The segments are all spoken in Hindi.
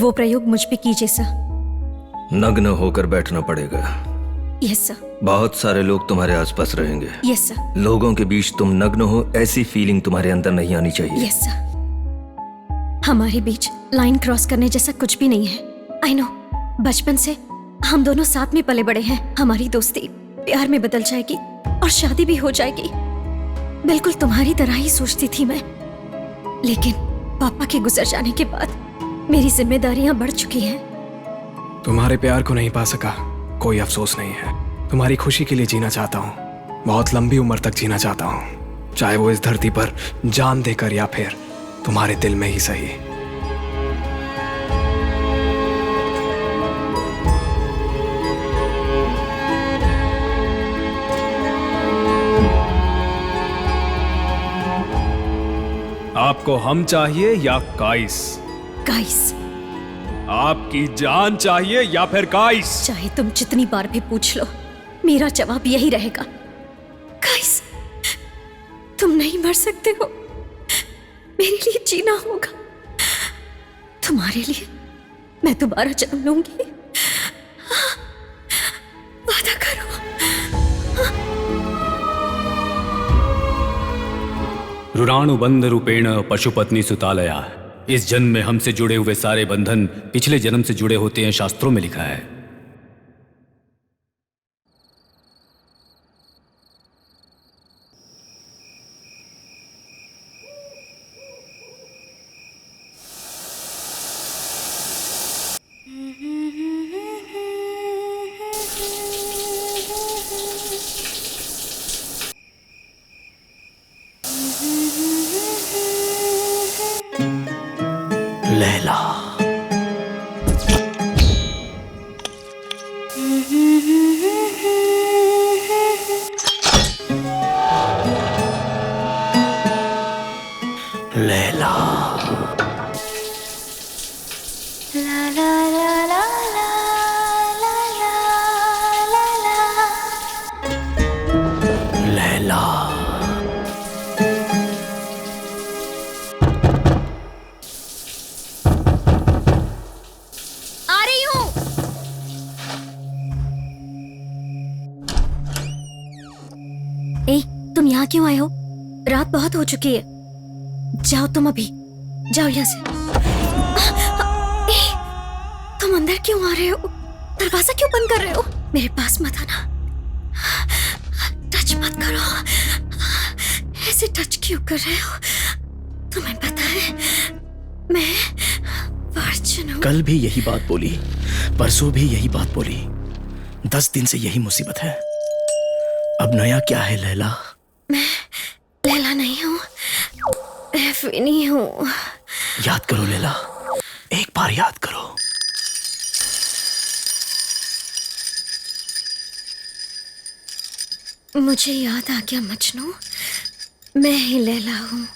वो प्रयोग मुझ पे कीजिए सर। नग्न होकर बैठना पड़ेगा। Yes sir. बहुत सारे लोग तुम्हारे आसपास रहेंगे। Yes sir. लोगों के बीच तुम नग्न हो ऐसी फीलिंग तुम्हारे अंदर नहीं आनी चाहिए। Yes sir. हमारे बीच लाइन क्रॉस करने जैसा कुछ भी नहीं है। आई नो, बचपन से हम दोनों साथ में पले बड़े हैं। हमारी दोस्ती प्यार में बदल जाएगी और शादी भी हो जाएगी। बिल्कुल तुम्हारी तरह ही सोचती थी मैं, लेकिन पापा के गुजर जाने के बाद मेरी जिम्मेदारियां बढ़ चुकी हैं। तुम्हारे प्यार को नहीं पा सका, कोई अफसोस नहीं है। तुम्हारी खुशी के लिए जीना चाहता हूँ, बहुत लंबी उम्र तक जीना चाहता हूँ, चाहे वो इस धरती पर जान देकर या फिर तुम्हारे दिल में ही सही। आपको हम चाहिए या काइस? गाइस। आपकी जान चाहिए या फिर काइस? चाहे तुम जितनी बार भी पूछ लो, मेरा जवाब यही रहेगा, गाइस। तुम नहीं मर सकते हो, मेरे लिए जीना होगा। तुम्हारे लिए मैं दोबारा जन्म लूंगी, वादा करो। ऋणानुबंध रूपेण पशुपत्नी सुतालया। इस जन्म में हमसे जुड़े हुए सारे बंधन पिछले जन्म से जुड़े होते हैं, शास्त्रों में लिखा है। लैला। लैला। ला ला ला ला ला ला ला ला। लैला। आ रही हूँ। ए, तुम यहाँ क्यों आए हो? रात बहुत हो चुकी है। जाओ तुम, अभी जाओ यहाँ से। ए, तुम अंदर क्यों आ रहे हो? दरवाजा क्यों बंद कर रहे हो? मेरे पास मत आना, टच मत करो। ऐसे टच क्यों कर रहे हो? तुम्हें पता है मैं वर्जिन हूँ। कल भी यही बात बोली, परसों भी यही बात बोली, 10 दिन से यही मुसीबत है। अब नया क्या है लैला? मैं लैला नहीं हूँ, विनी हूँ। याद करो लैला, एक बार याद करो। मुझे याद आ गया मजनू, मैं ही लैला हूँ।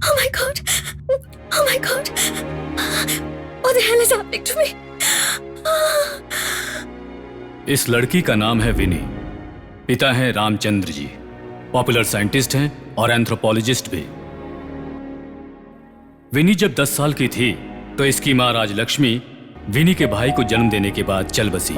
Oh my God! Oh my God! What the hell is happening to me? इस लड़की का नाम है विनी। पिता हैं रामचंद्र जी, पॉपुलर साइंटिस्ट हैं और एंथ्रोपोलॉजिस्ट भी। विनी जब 10 साल की थी तो इसकी मां राजलक्ष्मी विनी के भाई को जन्म देने के बाद चल बसी।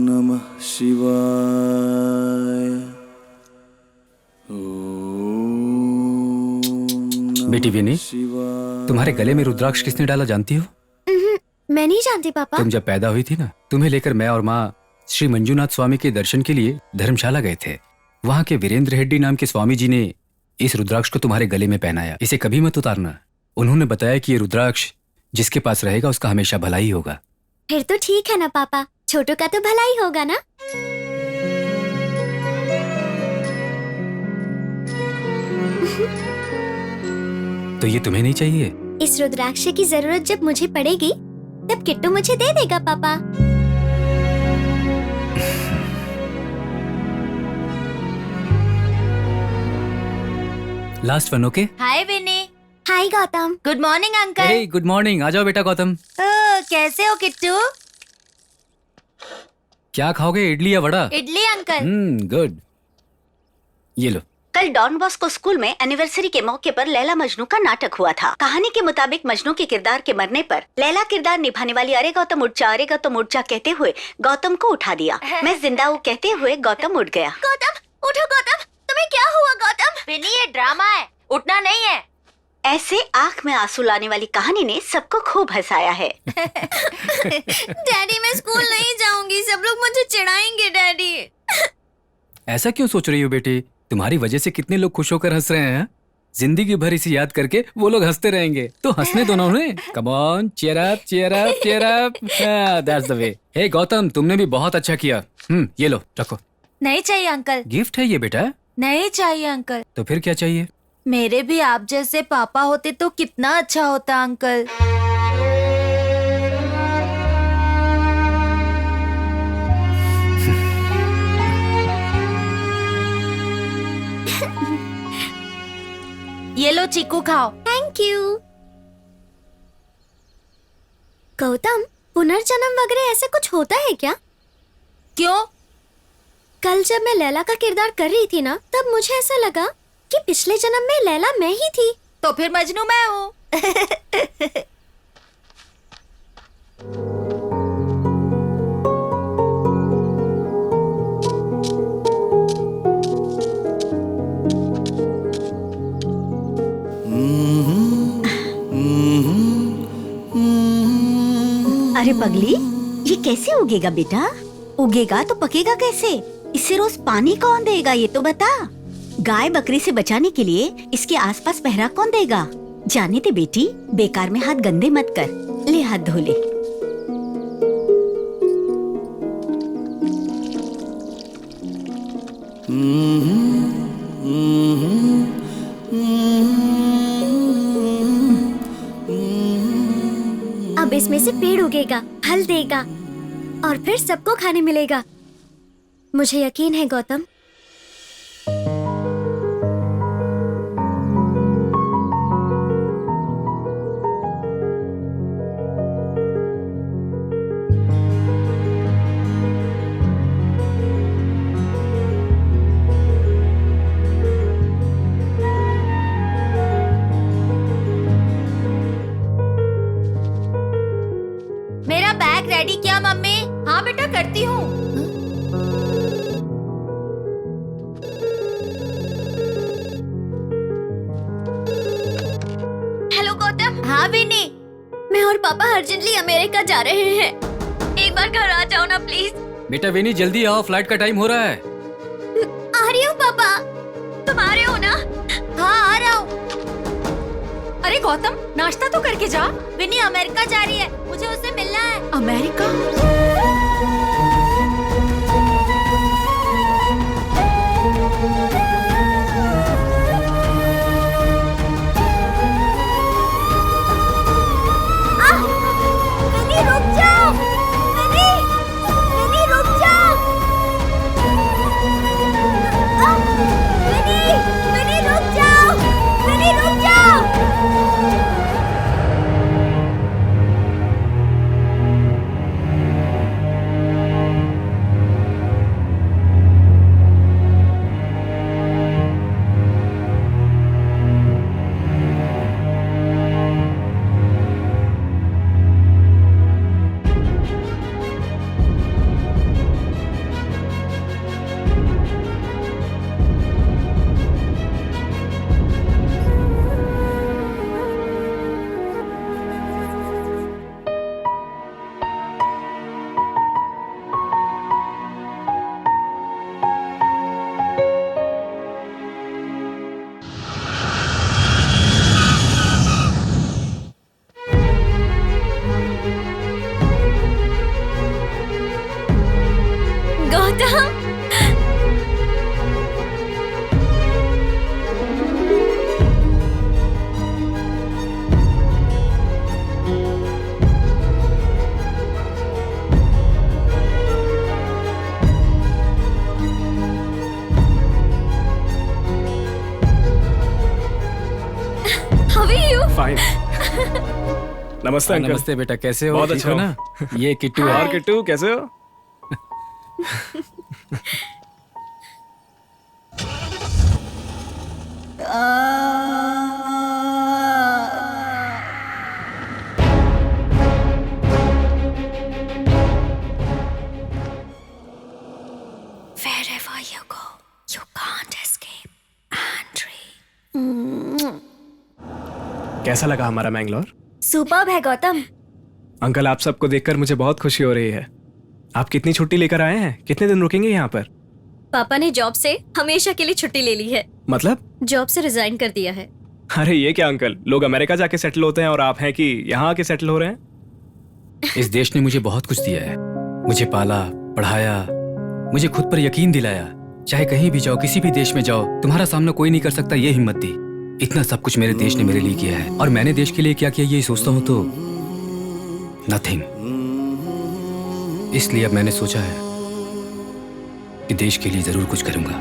नमः शिवाय। बेटी विनी, तुम्हारे गले में रुद्राक्ष किसने डाला जानती हो? मैं नहीं जानती पापा। तुम जब पैदा हुई थी ना, तुम्हें लेकर मैं और माँ श्री मंजूनाथ स्वामी के दर्शन के लिए धर्मशाला गए थे। वहाँ के वीरेंद्र हेड्डी नाम के स्वामी जी ने इस रुद्राक्ष को तुम्हारे गले में पहनाया। इसे कभी मत उतारना। उन्होंने बताया कि ये रुद्राक्ष जिसके पास रहेगा उसका हमेशा भला ही होगा। फिर तो ठीक है ना पापा, छोटू का तो भला ही होगा ना। तो ये तुम्हें नहीं चाहिए? इस रुद्राक्ष की जरूरत जब मुझे पड़ेगी तब किट्टू मुझे दे देगा पापा। Last one, okay? Hi Vinny. Hi Gautam. Good morning uncle. Hey, good morning. आ जाओ बेटा गौतम। कैसे हो किट्टू? क्या खाओगे, इडली या वड़ा? इडली अंकल। गुड। ये लो। कल डॉन बॉस्को स्कूल में एनिवर्सरी के मौके पर लैला मजनू का नाटक हुआ था। कहानी के मुताबिक मजनू के किरदार के मरने पर लैला किरदार निभाने वाली अरे गौतम उठ जा कहते हुए गौतम को उठा दिया। मैं जिंदा हूँ कहते हुए गौतम उठ गया। गौतम उठो, गौतम तुम्हें क्या हुआ? गौतम विनी, ये ड्रामा है, उठना नहीं है। ऐसे आंख में आंसू लाने वाली कहानी ने सबको खूब हंसाया है। डैडी मैं स्कूल नहीं जाऊंगी, सब लोग मुझे चिढ़ाएंगे डैडी। ऐसा क्यों सोच रही हो बेटी? तुम्हारी वजह से कितने लोग खुश होकर हंस रहे हैं। जिंदगी भर इसे याद करके वो लोग हंसते रहेंगे, तो हंसने दो ना उन्हें। Come on, cheer up, cheer up, cheer up. That's the way. Hey Gautam, तुमने भी बहुत अच्छा किया। ये लो, रखो। नहीं चाहिए अंकल। गिफ्ट है ये बेटा। नहीं चाहिए अंकल। तो फिर क्या चाहिए? मेरे भी आप जैसे पापा होते तो कितना अच्छा होता अंकल। ये लो चीकू खाओ। Thank you. गौतम, पुनर्जन्म वगैरह ऐसा कुछ होता है क्या? क्यों? कल जब मैं लैला का किरदार कर रही थी ना, तब मुझे ऐसा लगा कि पिछले जन्म में लैला मैं ही थी। तो फिर मजनू मैं हूँ। अरे पगली, ये कैसे उगेगा बेटा? उगेगा तो पकेगा कैसे? इसे रोज पानी कौन देगा ये तो बता। गाय बकरी से बचाने के लिए इसके आसपास पहरा कौन देगा? जाने दे बेटी, बेकार में हाथ गंदे मत कर। ले हाथ धो ले। अब इसमें से पेड़ उगेगा, फल देगा और फिर सबको खाने मिलेगा। मुझे यकीन है गौतम। मेरा बैग रेडी किया मम्मी? हाँ बेटा करती हूँ। हेलो गौतम। हाँ विनी। मैं और पापा अर्जेंटली अमेरिका जा रहे हैं। एक बार घर आ जाओ ना प्लीज। बेटा विनी, जल्दी आओ, फ्लाइट का टाइम हो रहा है। आ रही हूँ पापा। तुम आ रहे हो ना? हाँ आ रहा हूँ। अरे गौतम, नाश्ता तो करके जा। विनी अमेरिका जा रही है, मुझे उससे मिलना है। अमेरिका? विनी रुक जाओ। विनी, विनी रुक जाओ। विनी, विनी रुक जाओ। विनी रुक जाओ। बेटा। How are you? फाइन। नमस्ते अंकल। नमस्ते बेटा, कैसे हो? बहुत ठीक अच्छा हो हूँ। ना? ये किट्टू है। और किट्टू कैसे हो? Wherever you go, you can't escape. Andre. कैसा लगा हमारा मैंगलोर? सुपर्ब है गौतम। अंकल, आप सबको देखकर मुझे बहुत खुशी हो रही है। आप कितनी छुट्टी लेकर आए हैं? कितने दिन रुकेंगे यहाँ पर? पापा ने जॉब से हमेशा के लिए छुट्टी ले ली है। मतलब? जॉब से रिजाइन कर दिया है। अरे ये क्या अंकल, लोग अमेरिका जाके सेटल होते हैं और आप हैं कि यहाँ आके सेटल हो रहे हैं? इस देश ने मुझे बहुत कुछ दिया है। मुझे पाला, पढ़ाया, मुझे खुद पर यकीन दिलाया। चाहे कहीं भी जाओ, किसी भी देश में जाओ, तुम्हारा सामना कोई नहीं कर सकता, ये हिम्मत दी। इतना सब कुछ मेरे देश ने मेरे लिए किया है। और मैंने देश के लिए क्या किया ये सोचता हूँ तो नथिंग। इसलिए अब मैंने सोचा है कि देश के लिए जरूर कुछ करूंगा।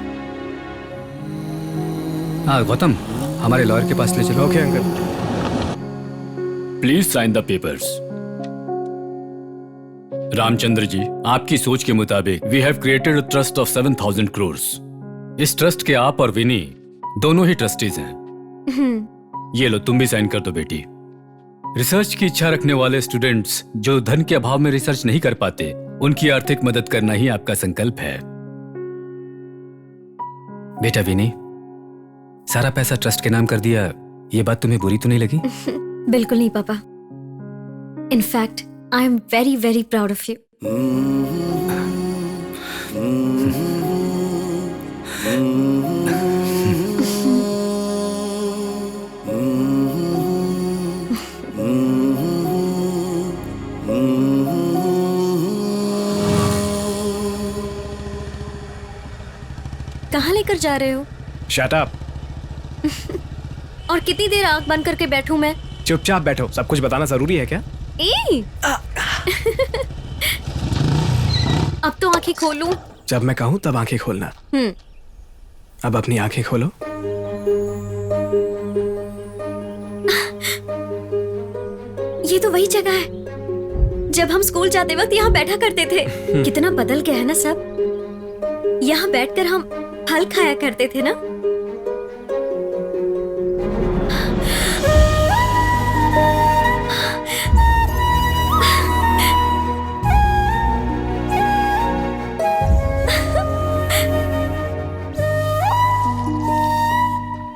हाँ गौतम, हमारे लॉयर के पास ले चलो। Okay uncle. Please sign the papers. Ramchandra ji, आपकी सोच के मुताबिक we have created a trust of 7,000 crore. इस ट्रस्ट के आप और विनी दोनों ही ट्रस्टीज हैं। ये लो, तुम भी साइन कर दो बेटी। रिसर्च की इच्छा रखने वाले स्टूडेंट्स जो धन के अभाव में रिसर्च नहीं कर पाते, उनकी आर्थिक मदद करना ही आपका संकल्प है। बेटा विनी, सारा पैसा ट्रस्ट के नाम कर दिया, ये बात तुम्हें बुरी तो नहीं लगी? बिल्कुल नहीं पापा। In fact I am very very proud of you. कहाँ लेकर जा रहे हो? Shut up. और कितनी देर आंख बंद करके बैठूं मैं? चुपचाप बैठो, सब कुछ बताना जरूरी है क्या? ए! अब तो आंखें खोलूं। जब मैं कहूँ तब आंखें खोलना। अब अपनी आंखें खोलो। ये तो वही जगह है जब हम स्कूल जाते वक्त यहाँ बैठा करते थे। कितना बदल गया है ना सब। यहाँ बैठकर हम फल खाया करते थे ना।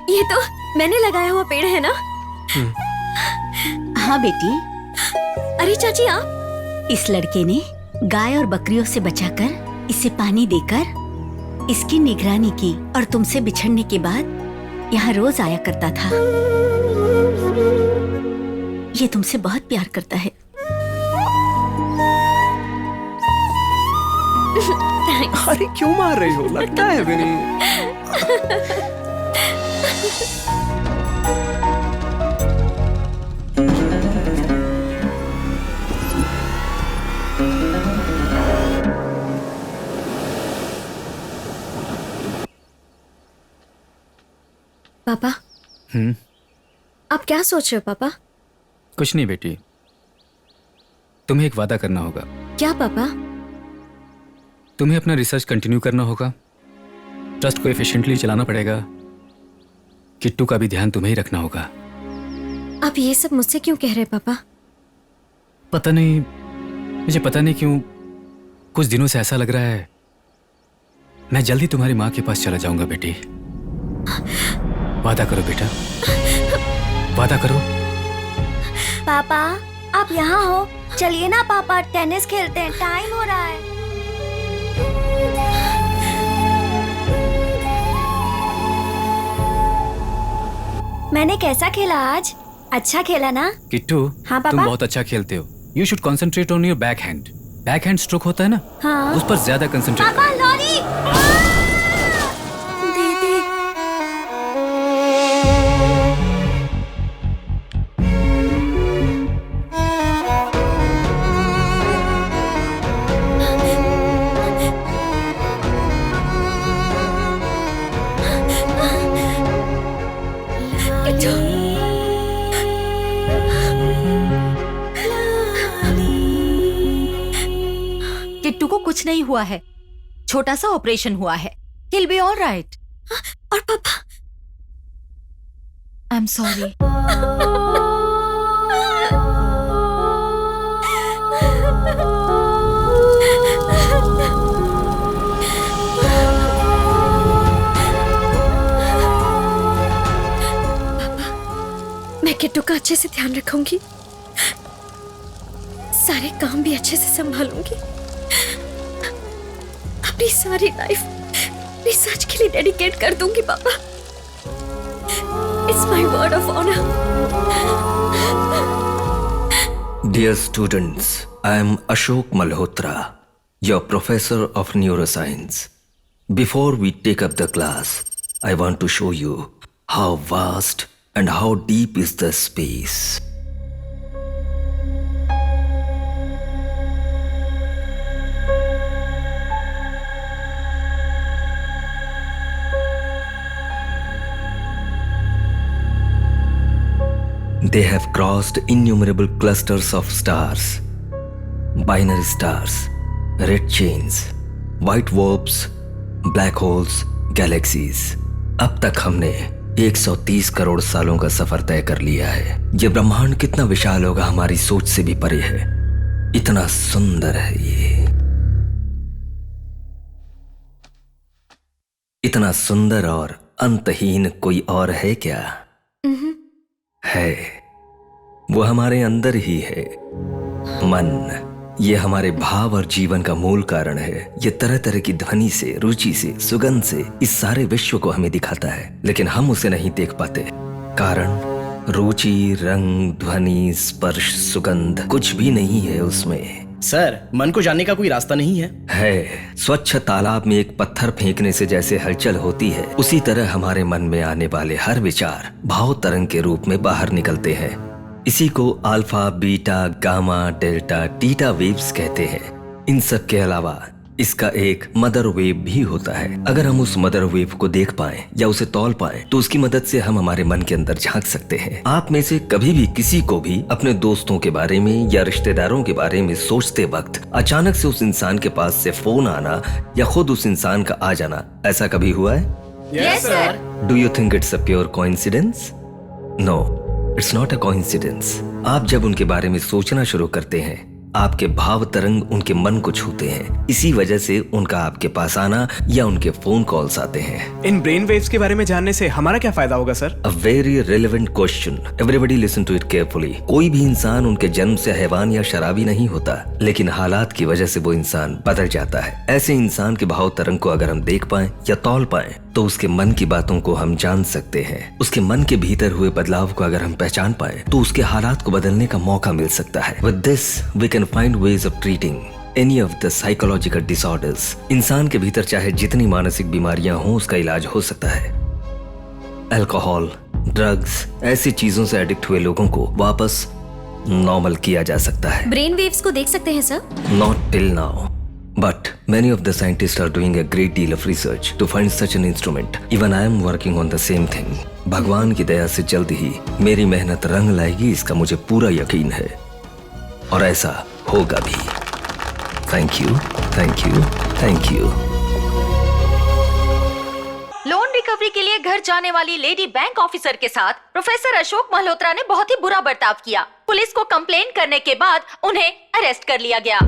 ये तो मैंने लगाया हुआ पेड़ है ना? हाँ बेटी, अरे चाची आप? इस लड़के ने गाय और बकरियों से बचाकर इसे पानी देकर इसकी निगरानी की और तुमसे बिछड़ने के बाद यहाँ रोज आया करता था। ये तुमसे बहुत प्यार करता है। अरे क्यों मार रही हो? लगता है विनी। पापा, आप क्या सोच रहे हो पापा? कुछ नहीं बेटी, तुम्हें एक वादा करना होगा। क्या पापा? तुम्हें अपना रिसर्च कंटिन्यू करना होगा, ट्रस्ट को एफिशिएंटली चलाना पड़ेगा, किट्टू का भी ध्यान तुम्हें ही रखना होगा। आप ये सब मुझसे क्यों कह रहे हैं पापा? पता नहीं, मुझे पता नहीं क्यों कुछ दिनों से ऐसा लग रहा है मैं जल्दी तुम्हारी माँ के पास चला जाऊंगा बेटी। वादा करो बेटा, वादा करो। पापा आप यहाँ हो, चलिए ना पापा, टेनिस खेलते हैं, टाइम हो रहा है। मैंने कैसा खेला आज? अच्छा खेला ना? किट्टू, हाँ, पापा? तुम बहुत अच्छा खेलते हो। You should concentrate on your back hand. Back hand stroke होता है ना, हाँ। उस पर ज्यादा कंसंट्रेट। पापा लॉरी किट्टू को कुछ नहीं हुआ है, छोटा सा ऑपरेशन हुआ है। He'll be all right. और पापा? I'm sorry. मैं किट्टू का अच्छे से ध्यान रखूंगी, सारे काम भी अच्छे से संभालूंगी, अपनी सारी लाइफ रिसर्च के लिए डेडिकेट कर दूंगी पापा। It's my word of honour. Dear students, I am Ashok Malhotra, your professor of neuroscience. Before we take up the class, I want to show you how vast and how deep is the space. They have crossed innumerable clusters of stars, binary stars, red chains, white dwarfs, black holes, galaxies. अब तक हमने 130 करोड़ सालों का सफर तय कर लिया है। ये ब्रह्मांड कितना विशाल होगा हमारी सोच से भी परे है। इतना सुंदर है ये, इतना सुंदर और अंतहीन कोई और है क्या? है, वो हमारे अंदर ही है। मन, ये हमारे भाव और जीवन का मूल कारण है। ये तरह तरह की ध्वनि से, रुचि से, सुगंध से इस सारे विश्व को हमें दिखाता है, लेकिन हम उसे नहीं देख पाते। कारण रुचि, रंग, ध्वनि, स्पर्श, सुगंध कुछ भी नहीं है उसमें। सर, मन को जानने का कोई रास्ता नहीं है? है। स्वच्छ तालाब में एक पत्थर फेंकने से जैसे हलचल होती है, उसी तरह हमारे मन में आने वाले हर विचार भाव तरंग के रूप में बाहर निकलते हैं। इसी को alpha, beta, gamma, delta, theta waves कहते हैं। इन सब के अलावा इसका एक मदर वेव भी होता है। अगर हम उस मदर वेव को देख पाएं या उसे तौल पाएं, तो उसकी मदद से हम हमारे मन के अंदर झांक सकते हैं। आप में से कभी भी किसी को भी अपने दोस्तों के बारे में या रिश्तेदारों के बारे में सोचते वक्त अचानक से उस इंसान के पास से फोन आना या खुद उस इंसान का आ जाना, ऐसा कभी हुआ है? Yes, sir. Do you think it's a pure coincidence? No, it's not a coincidence. आप जब उनके बारे में सोचना शुरू करते हैं, आपके भाव तरंग उनके मन को छूते हैं। इसी वजह से उनका आपके पास आना या उनके फोन कॉल्स आते हैं। इन ब्रेन वेव्स के बारे में जानने से हमारा क्या फायदा होगा sir? A very relevant question. Everybody listen to it carefully. कोई भी इंसान उनके जन्म से हैवान या शराबी नहीं होता, लेकिन हालात की वजह से वो इंसान बदल जाता है। ऐसे इंसान के भाव तरंग को अगर हम देख पाएं या तौल पाएं, तो उसके मन की बातों को हम जान सकते हैं। उसके मन के भीतर हुए बदलाव को अगर हम पहचान पाएं, तो उसके हालात को बदलने का मौका मिल सकता है। With this, we can find ways of treating any of the psychological disorders. इंसान के भीतर चाहे जितनी मानसिक बीमारियां हों, उसका इलाज हो सकता है। अल्कोहल, ड्रग्स, ऐसी चीजों से एडिक्ट हुए लोगों को वापस नॉर्मल किया जा सकता है। ब्रेन वेव्स को देख सकते हैं sir? Not till now. But many of the scientists are doing a great deal of research to find such an instrument. Even I am working on the same thing. भगवान की दया से जल्द ही मेरी मेहनत रंग लाएगी, इसका मुझे पूरा यकीन है, और ऐसा होगा भी। Thank you, thank you, thank you. Loan recovery के लिए घर जाने वाली लेडी बैंक ऑफिसर के साथ प्रोफेसर अशोक मल्होत्रा ने बहुत ही बुरा बर्ताव किया। पुलिस को कंप्लेन करने के बाद उन्हें अरेस्ट कर लिया गया।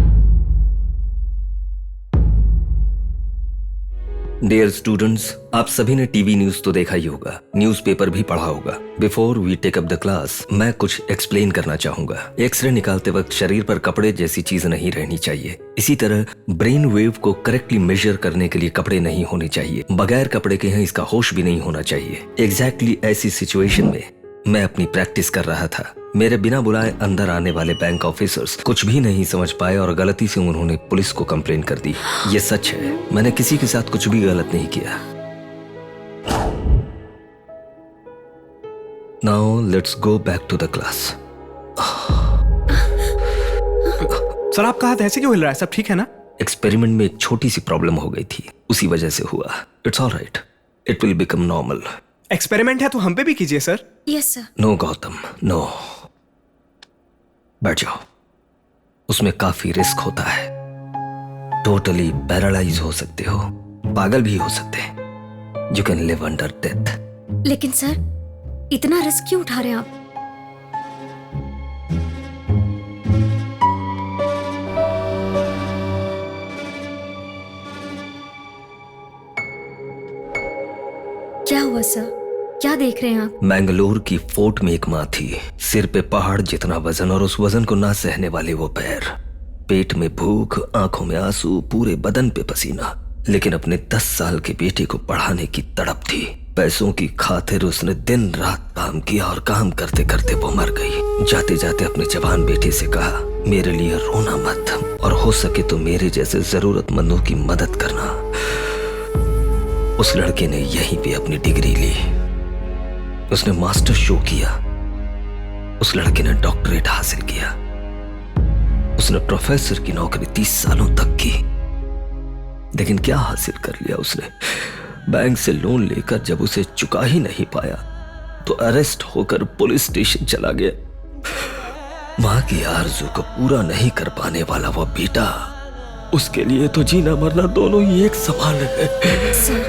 डियर स्टूडेंट्स, आप सभी ने टीवी न्यूज तो देखा ही होगा, न्यूज़पेपर भी पढ़ा होगा। Before we take up the class, मैं कुछ एक्सप्लेन करना चाहूंगा। एक्सरे निकालते वक्त शरीर पर कपड़े जैसी चीज नहीं रहनी चाहिए। इसी तरह ब्रेन वेव को करेक्टली मेजर करने के लिए कपड़े नहीं होने चाहिए। बगैर कपड़े के यहाँ इसका होश भी नहीं होना चाहिए। एग्जैक्टली ऐसी सिचुएशन में मैं अपनी प्रैक्टिस कर रहा था। मेरे बिना बुलाए अंदर आने वाले बैंक ऑफिसर्स कुछ भी नहीं समझ पाए और गलती से उन्होंने पुलिस को कंप्लेन कर दी। ये सच है, मैंने किसी के साथ कुछ भी गलत नहीं किया। Now let's go back to the class. Sir, आपका हाथ ऐसे क्यों हिल रहा है? सब ठीक है ना? एक्सपेरिमेंट में एक छोटी सी प्रॉब्लम हो गई थी, उसी वजह से हुआ। It's alright, it will become normal. Experiment है तो हम पे भी कीजिए sir. Yes sir. No Gautam, no. बैठ जाओ, उसमें काफी रिस्क होता है। टोटली पैरालाइज हो सकते हो, पागल भी हो सकते हैं। You can live under death. लेकिन सर, इतना रिस्क क्यों उठा रहे हैं आप? क्या हुआ सर? क्या देख रहे हैं आप? मैंगलोर की फोर्ट में एक माँ थी, सिर पे पहाड़ जितना वजन और उस वजन को ना सहने वाले वो पैर, पेट में भूख, आंखों में आंसू, पूरे बदन पे पसीना, लेकिन अपने 10 साल के बेटे को पढ़ाने की तड़प थी। पैसों की खातिर उसने दिन रात काम किया और काम करते करते वो मर गई। जाते जाते अपने जवान बेटे से कहा, मेरे लिए रोना मत और हो सके तो मेरे जैसे जरूरतमंदों की मदद करना। उस लड़के ने यहीं पे अपनी डिग्री ली, उसने मास्टर शो किया, उस लड़के ने डॉक्टरेट हासिल किया, उसने प्रोफेसर की नौकरी 30 सालों तक की। लेकिन क्या हासिल कर लिया उसने? बैंक से लोन लेकर जब उसे चुका ही नहीं पाया तो अरेस्ट होकर पुलिस स्टेशन चला गया। मां की आरज़ू को पूरा नहीं कर पाने वाला वो बेटा, उसके लिए तो जीना मरना दोनों ही एक समान है। सर,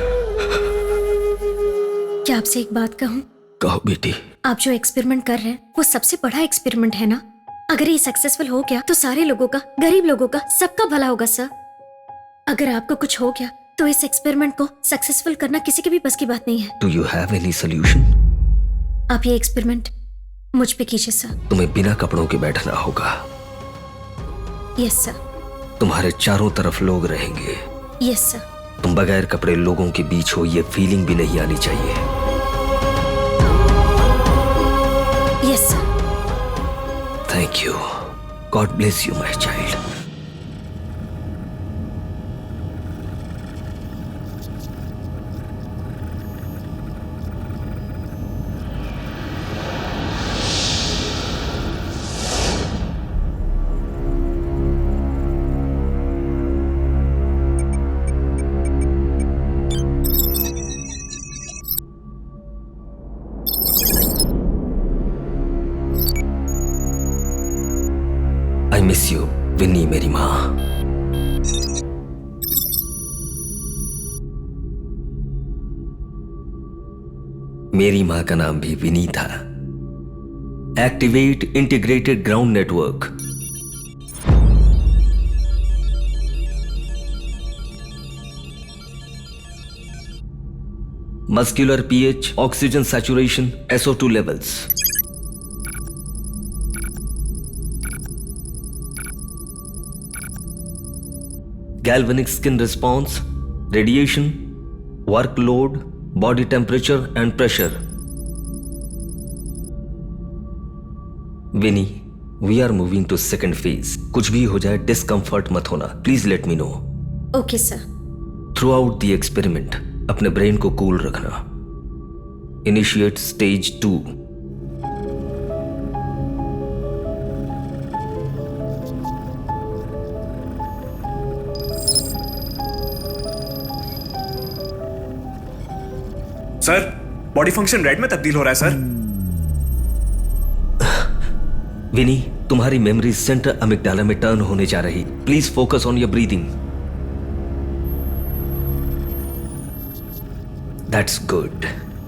क्या आपसे एक बात कहूं? कहो बेटी। आप जो एक्सपेरिमेंट कर रहे हैं वो सबसे बड़ा एक्सपेरिमेंट है ना। अगर ये सक्सेसफुल हो गया तो सारे लोगों का, गरीब लोगों का, सबका भला होगा सर। अगर आपको कुछ हो गया तो इस एक्सपेरिमेंट को सक्सेसफुल करना किसी के भी बस की बात नहीं है। Do you have any solution? आप ये एक्सपेरिमेंट मुझ पे कीजिए सर। तुम्हें बिना कपड़ों के बैठना होगा। Yes sir. तुम्हारे चारों तरफ लोग रहेंगे। Yes sir. तुम बगैर कपड़े लोगों के बीच हो, ये फीलिंग भी नहीं आनी चाहिए। Yes sir. Thank you. God bless you my child. I miss you, Vinni मेरी माँ। मेरी माँ का नाम भी विनी था। Activate integrated ground network. Muscular pH, oxygen saturation, SO2 levels. Galvanic skin response, radiation, workload, body temperature and pressure. Winnie, we are moving to second phase. कुछ भी हो जाए discomfort मत होना. Please let me know. Okay sir. Throughout the experiment, अपने ब्रेन को कूल रखना. Initiate stage 2. Sir, body function red में तब्दील हो रहा है सर। विनी, तुम्हारी मेमोरी सेंटर अमिगडाला में टर्न होने जा रही। Please focus on your breathing. That's good.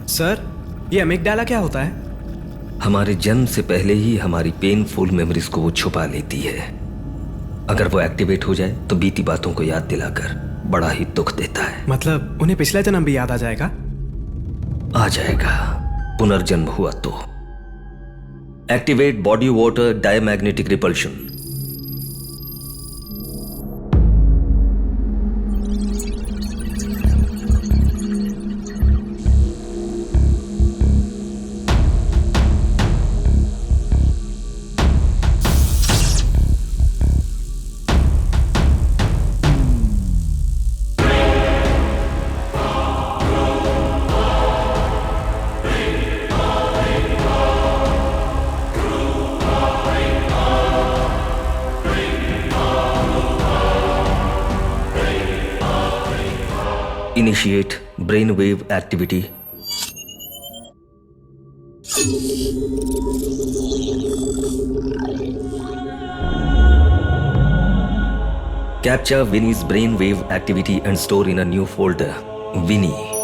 Sir, ये अमिगडाला क्या होता है? हमारे जन्म से पहले ही हमारी पेनफुल मेमोरीज को वो छुपा लेती है। अगर वो एक्टिवेट हो जाए तो बीती बातों को याद दिलाकर बड़ा ही दुख देता है। मतलब उन्हें पिछला जन्म भी याद आ जाएगा? आ जाएगा, पुनर्जन्म हुआ तो। Activate body water diamagnetic repulsion. Initiate brainwave activity. Capture Winnie's brainwave activity and store in a new folder. Winnie.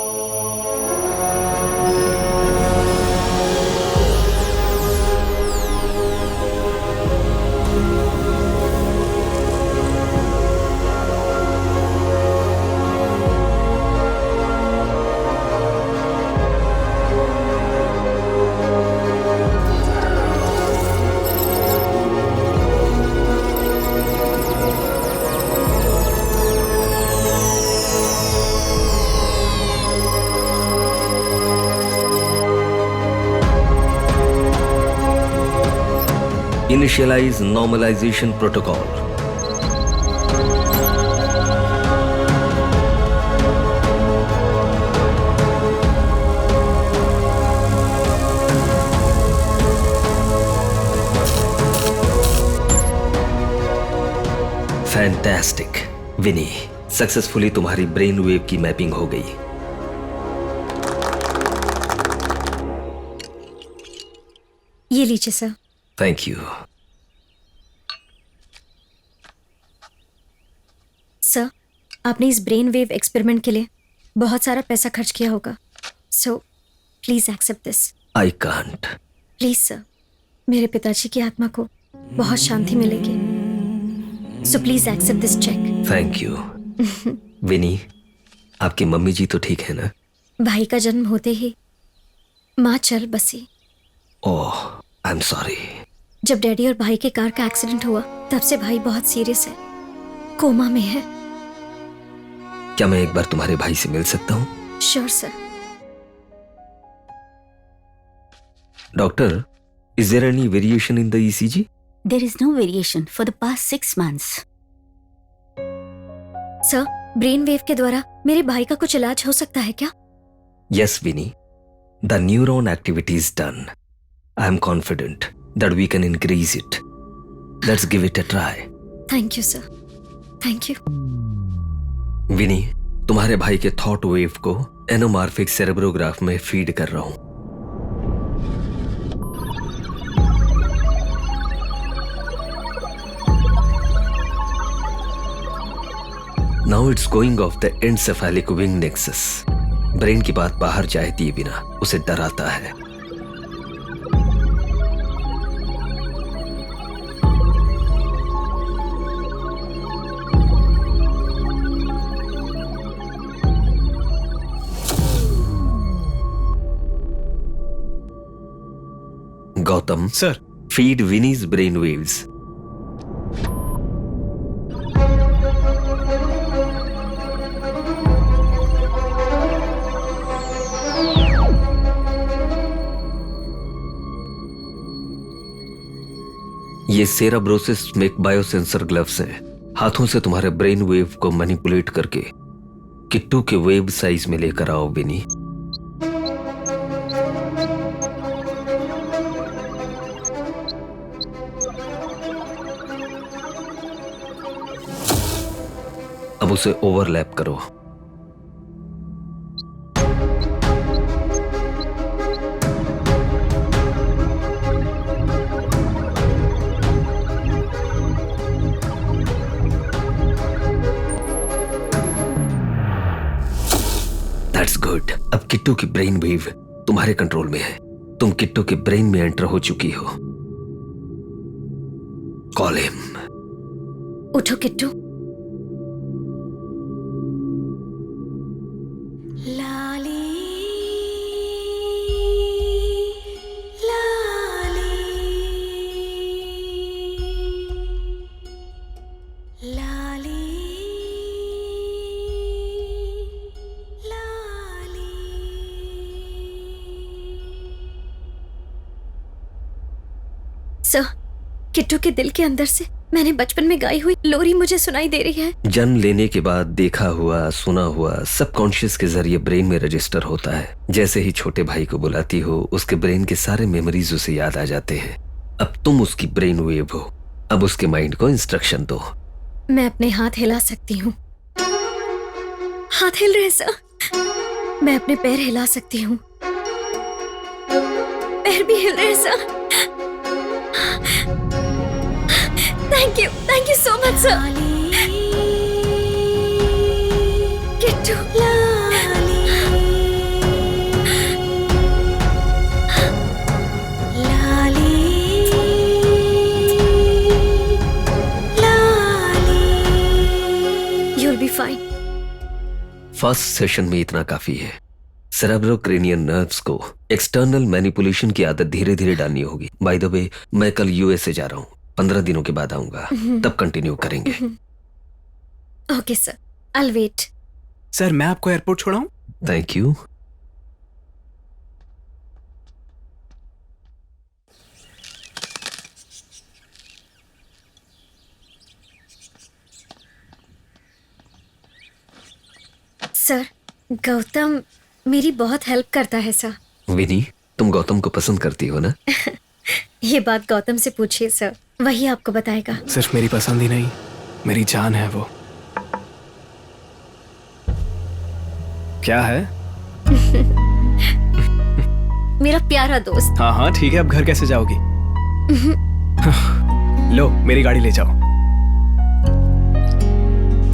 Initialize normalization protocol. Fantastic, Winnie. Successfully तुम्हारी ब्रेन वेव की मैपिंग हो गई। ये लीजिए सर। Thank you. सर, आपने इस ब्रेन वेव एक्सपेरिमेंट के लिए बहुत सारा पैसा खर्च किया होगा, so please accept this. I can't. Please sir, मेरे पिताजी की आत्मा को बहुत शांति मिलेगी, so please accept this cheque. Thank you. Vinny, आपकी मम्मी जी तो ठीक है ना? भाई का जन्म होते ही माँ चल बसी। ओह, आई एम सॉरी। जब डैडी और भाई के कार का एक्सीडेंट हुआ तब से भाई बहुत सीरियस है, कोमा में है। क्या मैं एक बार तुम्हारे भाई से मिल सकता हूँ? Sure sir. Doctor, is there any variation in the ECG? There is no variation for the past 6 months. Sir, brain wave के द्वारा मेरे भाई का कुछ इलाज हो सकता है क्या? Yes, Vinny. The neuron activity is done. I am confident that we can increase it. Let's give it a try. Thank you sir, thank you. Vinny, तुम्हारे भाई के थॉट वेव को एनोमॉर्फिक सेरेब्रोग्राफ में फीड कर रहा हूं। Now it's going off the encephalic wing nexus. Brain की बात बाहर जाए दिए बिना उसे डराता है। Gautam sir, feed Vinny's brain waves. ये सेराब्रोसिस बायोसेंसर ग्लव्स हैं। हाथों से तुम्हारे ब्रेन वेव को मैनिपुलेट करके किट्टू के वेव साइज में लेकर आओ विनी। अब उसे ओवरलैप करो। That's good. अब किट्टू की ब्रेन वेव तुम्हारे कंट्रोल में है। तुम किट्टू के ब्रेन में एंटर हो चुकी हो। Call him. उठो किट्टू। सर, किट्टू के दिल के अंदर से मैंने बचपन में गाई हुई लोरी मुझे सुनाई दे रही है। जन्म लेने के बाद देखा हुआ, सुना हुआ सब कॉन्शियस के जरिए ब्रेन में रजिस्टर होता है। जैसे ही छोटे भाई को बुलाती हो, उसके ब्रेन के सारे मेमोरीज उसे याद आ जाते हैं। अब तुम उसकी ब्रेन वेव हो। अब उसके माइंड को इंस्ट्रक्शन दो। मैं अपने हाथ हिला सकती हूँ। हाथ हिल रहे सर। मैं अपने पैर हिला सकती हूँ। पैर भी हिल रहे sir. Thank you so much, sir. Fine. First session में इतना काफी है। सेरेब्रोक्रेनियल नर्व्स को एक्सटर्नल मैनिपुलेशन की आदत धीरे धीरे डालनी होगी। बाय द वे, मैं कल यूएसए जा रहा हूँ, 15 दिनों के बाद आऊंगा, तब कंटिन्यू करेंगे। Okay sir, I will wait. Sir मैं आपको एयरपोर्ट छोड़ाऊं? Thank you. सर, गौतम मेरी बहुत हेल्प करता है सर। विनी, तुम गौतम को पसंद करती हो ना? ये बात गौतम से पूछिए सर, वही आपको बताएगा। सिर्फ मेरी पसंद ही नहीं, मेरी जान है वो। क्या है? मेरा प्यारा दोस्त। हाँ हाँ ठीक है, अब घर कैसे जाओगी? लो मेरी गाड़ी ले जाओ।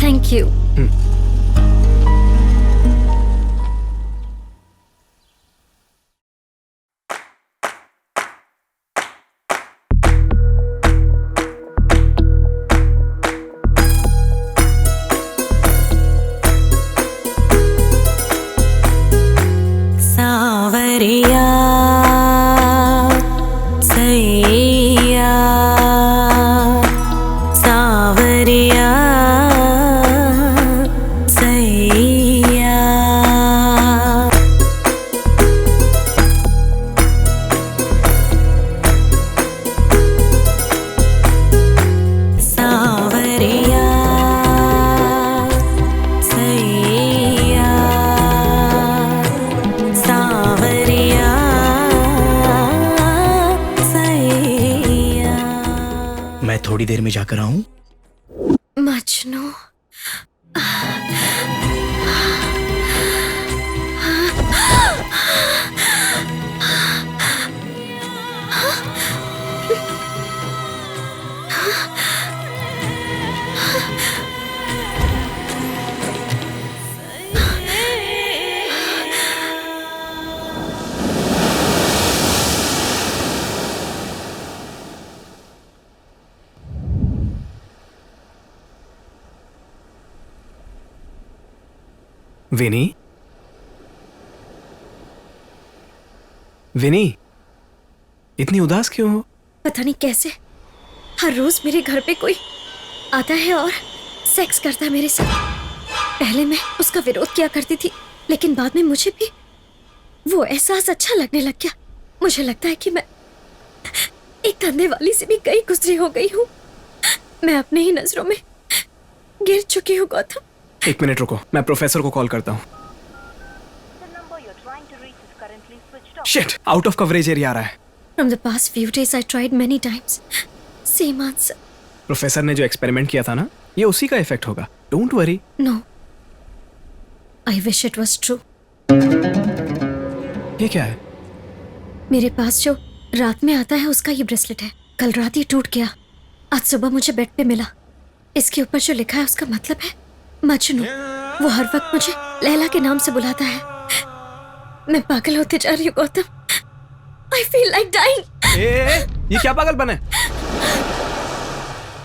Thank you. सावरिया सैया, सावरिया सैया। सावरिया सैया, सावरिया सैया। मैं थोड़ी देर में जाकर आऊं। मजनू। विनी, विनी, इतनी उदास क्यों हो? पता नहीं कैसे हर रोज मेरे घर पे कोई आता है और सेक्स करता है मेरे साथ। पहले मैं उसका विरोध किया करती थी, लेकिन बाद में मुझे भी वो एहसास अच्छा लगने लग गया। मुझे लगता है कि मैं एक धंधे वाली से भी कई गुजरी हो गई हूँ। मैं अपने ही नजरों में गिर चुकी हूँ गौतम। एक मिनट रुको, मैं प्रोफेसर को कॉल करता हूँ। Shit, out of coverage area आ रहा है। From the past few days I tried many times. Same answer. Professor ने जो एक्सपेरिमेंट किया था ना, ये उसी का इफेक्ट होगा। Don't worry. No. I wish it was true. ये क्या है? मेरे पास जो रात में आता है उसका ये ब्रेसलेट है। कल रात ये टूट गया, आज सुबह मुझे बेड पे मिला। इसके ऊपर जो लिखा है उसका मतलब है मजनू। वो हर वक्त मुझे लैला के नाम से बुलाता है। मैं पागल होते जा रही हूँ Gautam. I feel like dying. ये क्या पागलपन है?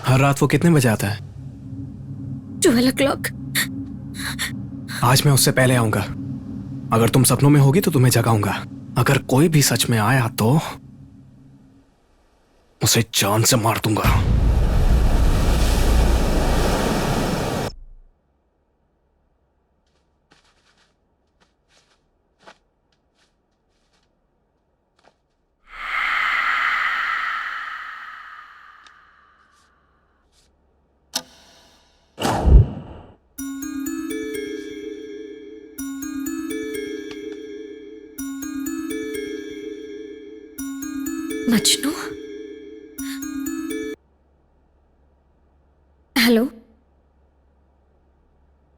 हर रात वो कितने बजे आता है? 12 o'clock. आज मैं उससे पहले आऊंगा। अगर तुम सपनों में होगी तो तुम्हें जगाऊंगा। अगर कोई भी सच में आया तो उसे जान से मार दूंगा। Majnu. Hello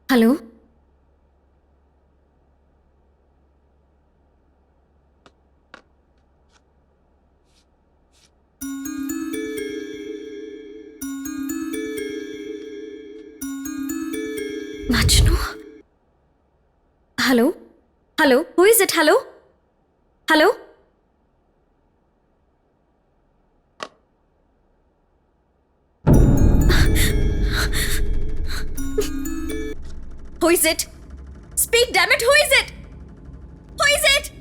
hello. Majnu. Hello hello, who is it? Hello hello. Who is it? Speak, damn it! Who is it? Who is it?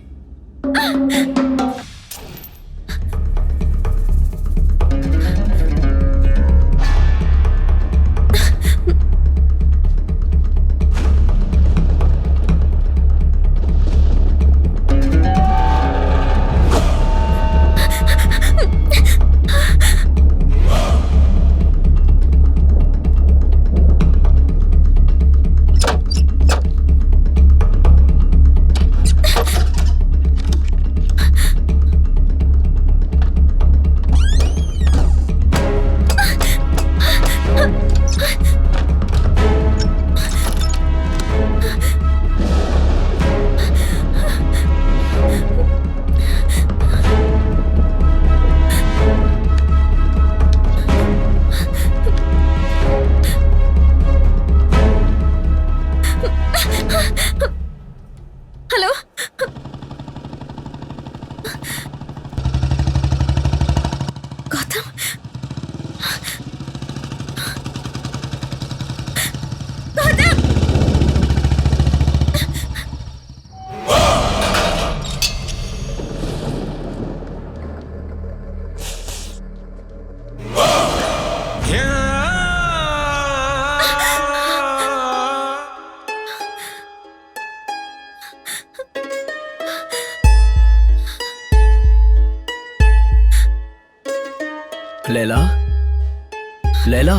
Hello Gautam Gautam Laila, Laila,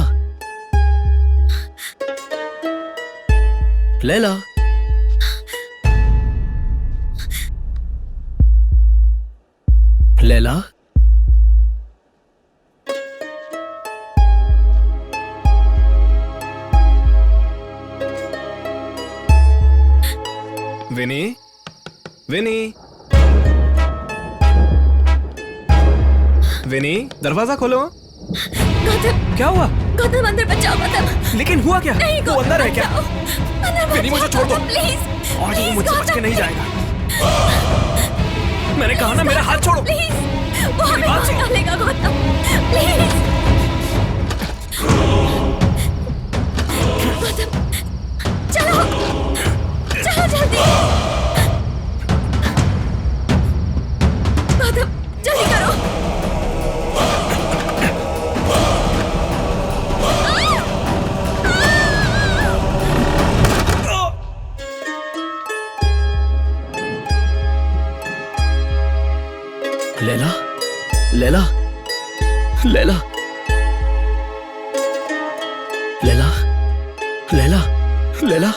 Laila, Laila, Vinny, Vinny, Vinny, दरवाजा खोलो। गौतम क्या हुआ? गौतम अंदर बचाओ गौतम। लेकिन हुआ क्या? नहीं वो अंदर है क्या? अंदर विनी, मुझे छोड़ दो। प्लीज और वो मुझसे बच के नहीं जाएगा। मैंने कहा ना, मेरा हाथ छोड़ो। प्लीज वो हमें बात मार सुनो। डालेगा गौतम प्लीज गौतम चलो चलो जल्दी गौतम जल्दी करो लैला, लैला, लैला, लैला, लैला, लैला,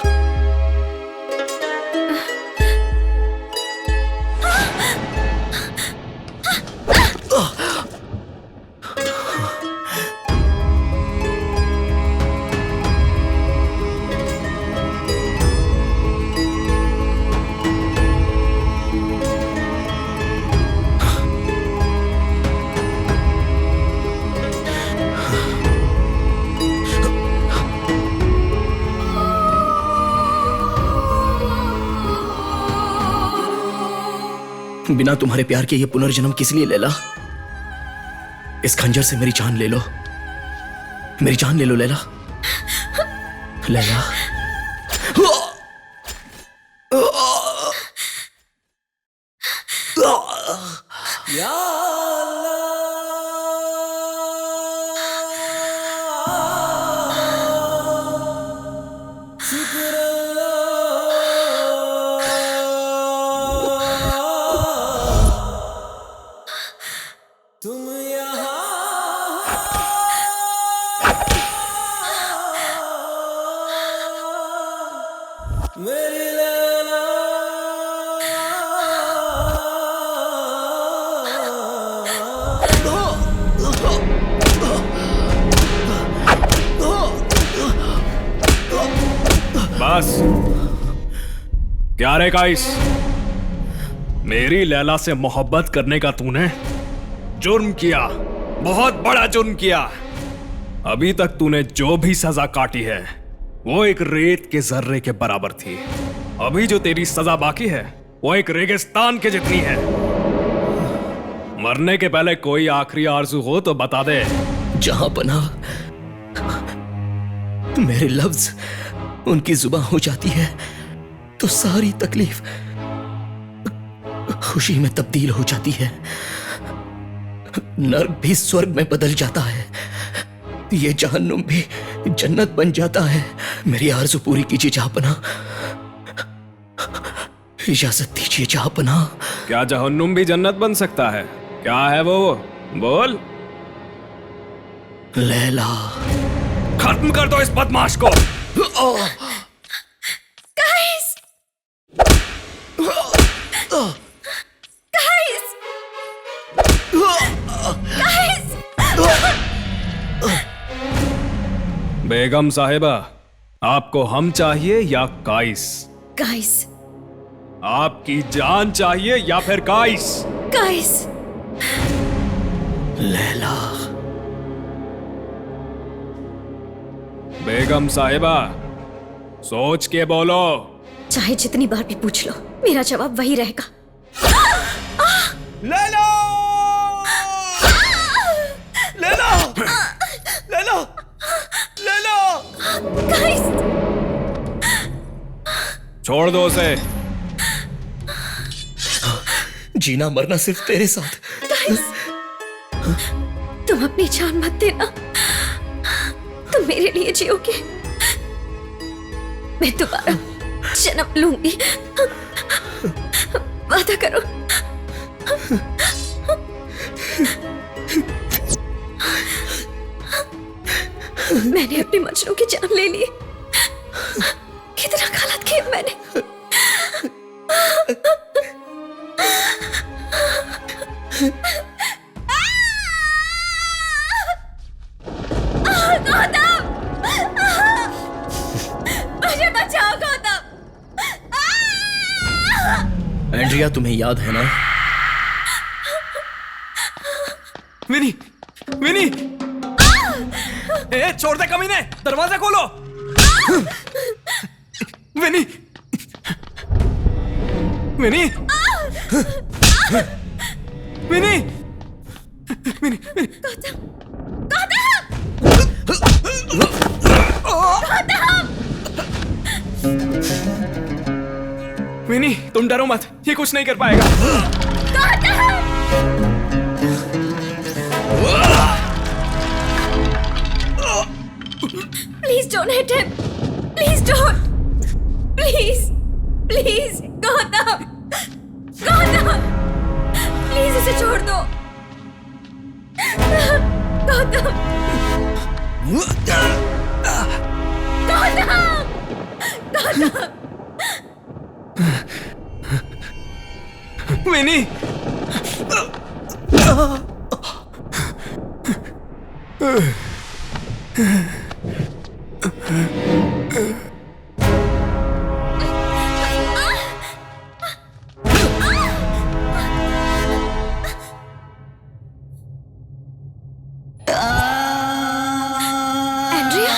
बिना तुम्हारे प्यार के ये पुनर्जन्म किस लिए लैला? इस खंजर से मेरी जान ले लो, मेरी जान ले लो लैला, लैला। बस क्या रे गाइस, मेरी लैला से मोहब्बत करने का तूने जुर्म किया, बहुत बड़ा जुर्म किया। अभी तक तूने जो भी सजा काटी है वो एक रेत के जर्रे के बराबर थी। अभी जो तेरी सजा बाकी है वो एक रेगिस्तान के जितनी है। मरने के पहले कोई आखिरी आरज़ू हो तो बता दे। जहां बना मेरे लफ्ज उनकी जुबान हो जाती है तो सारी तकलीफ खुशी में तब्दील हो जाती है। नर्क भी स्वर्ग में बदल जाता है, ये जहन्नुम भी जन्नत बन जाता है। मेरी आरज़ू पूरी कीजिए जहांपनाह, इजाजत दीजिए जहांपनाह। क्या जहन्नुम भी जन्नत बन सकता है? क्या है वो? बोल। लैला। खत्म कर दो इस बदमाश को। गाइस! गाइस! गाइस! बेगम साहिबा, आपको हम चाहिए या काइस? गाइस! आपकी जान चाहिए या फिर काइस? गाइस! लैला। बेगम साहिबा, सोच के बोलो। चाहे जितनी बार भी पूछ लो, मेरा जवाब वही रहेगा। लैला! लैला! लैला! लैला! गाइस! छोड़ दो उसे। जीना मरना सिर्फ तेरे साथ। गाइस! तुम अपनी जान मत देना, तुम मेरे लिए जियोगे। मैं दोबारा जन्म लूंगी, वादा करो। मैंने अपनी मजनू की जान ले ली, कितना गलत किया मैंने। गौतम! मुझे बचाओ गौतम! एंड्रिया, तुम्हें याद है ना? विनी! विनी! ए, छोड़ दे कमीने! दरवाजा खोलो! विनी! विनी! विनी! विनी! गौतम! गौतम! विनी, तुम डरो मत, ये कुछ नहीं कर पाएगा। Please don't hit him! Please don't! Please! Please! Gautam! Gautam! Please इसे छोड़ दो! गौतम! गौतम! गौतम! विनी! एंड्रिया?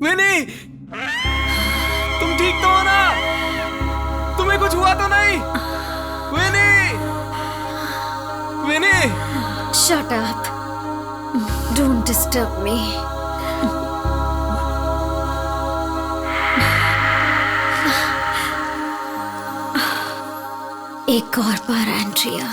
विनी! तुम ठीक तो हो ना? तुम्हें कुछ हुआ तो नहीं? विनी! विनी! Shut up! Don't disturb me. एक और बार एंड्रिया।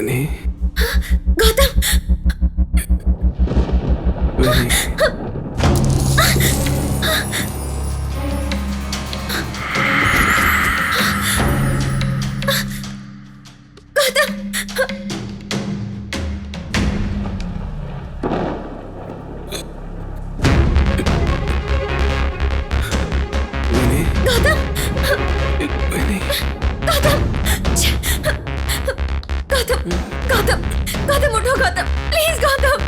विनी, गौतम, विनी, विनी, गौतम, विनी, गौतम, गौतम, गौतम, गौतम उठो Gautam, please Gautam.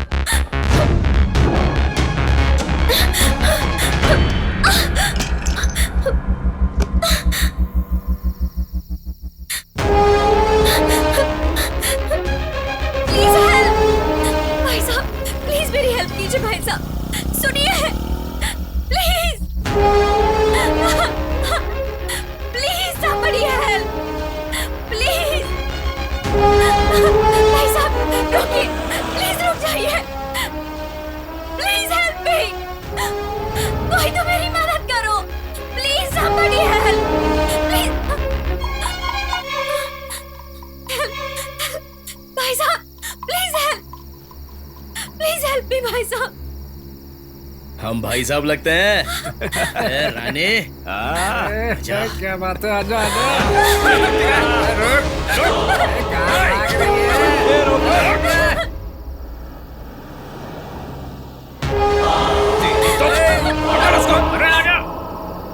Please help, भाई साहब, प्लीज मेरी हेल्प कीजिए भाई साहब, सुनिए, please, please somebody help, please, भाई साहब रुकिए, प्लीज रुक जाइए, प्लीज हेल्प मी, कोई तो मेरी मदद करो, प्लीज somebody help, प्लीज, भाई साहब प्लीज हेल्प मी भाई साहब। हम भाई साहब लगते हैं। ए, रानी आजा। क्या बात है, आजा आजा।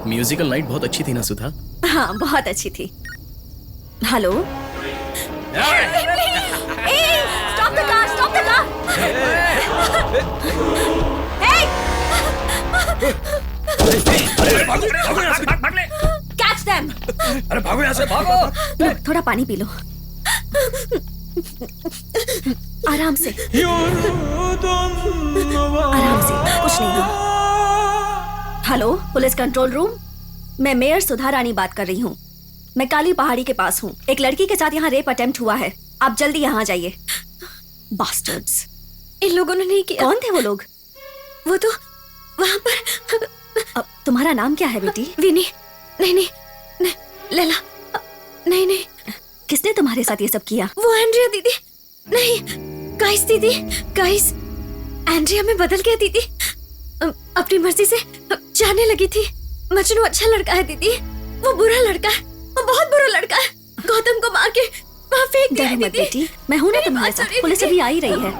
म्यूजिकल नाइट बहुत अच्छी थी ना सुधा? हाँ बहुत अच्छी थी। Hello, stop the car, stop the car. Catch them. अरे भागो यहाँ से, भागो। थोड़ा पानी पी लो, आराम से, आराम से, कुछ नहीं हो। हेलो, पुलिस कंट्रोल रूम, मैं मेयर सुधा रानी बात कर रही हूँ। मैं काली पहाड़ी के पास हूँ। एक लड़की के साथ यहाँ रेप अटेम्प्ट हुआ है। आप जल्दी यहाँ जाइए। बास्टर्ड्स, इन लोगों ने नहीं किया। कौन थे वो लोग? वो तो वहाँ पर। अब तुम्हारा नाम क्या है बेटी? विनी। नहीं नहीं, नहीं लैला, नहीं नहीं। किसने तुम्हारे साथ ये सब किया? वो एंड्रिया दीदी। नहीं, गाइस दीदी, गाइस, एंड्रिया में बदल गया दीदी, अपनी मर्जी से जाने लगी थी। मजनू अच्छा लड़का है दीदी, वो बुरा लड़का है, वो बहुत बुरा लड़का है। गौतम को मार के वहाँ फेंक दिया दीदी। बेटी, मैं हूँ ना तुम्हारे साथ। पुलिस अभी आई रही है।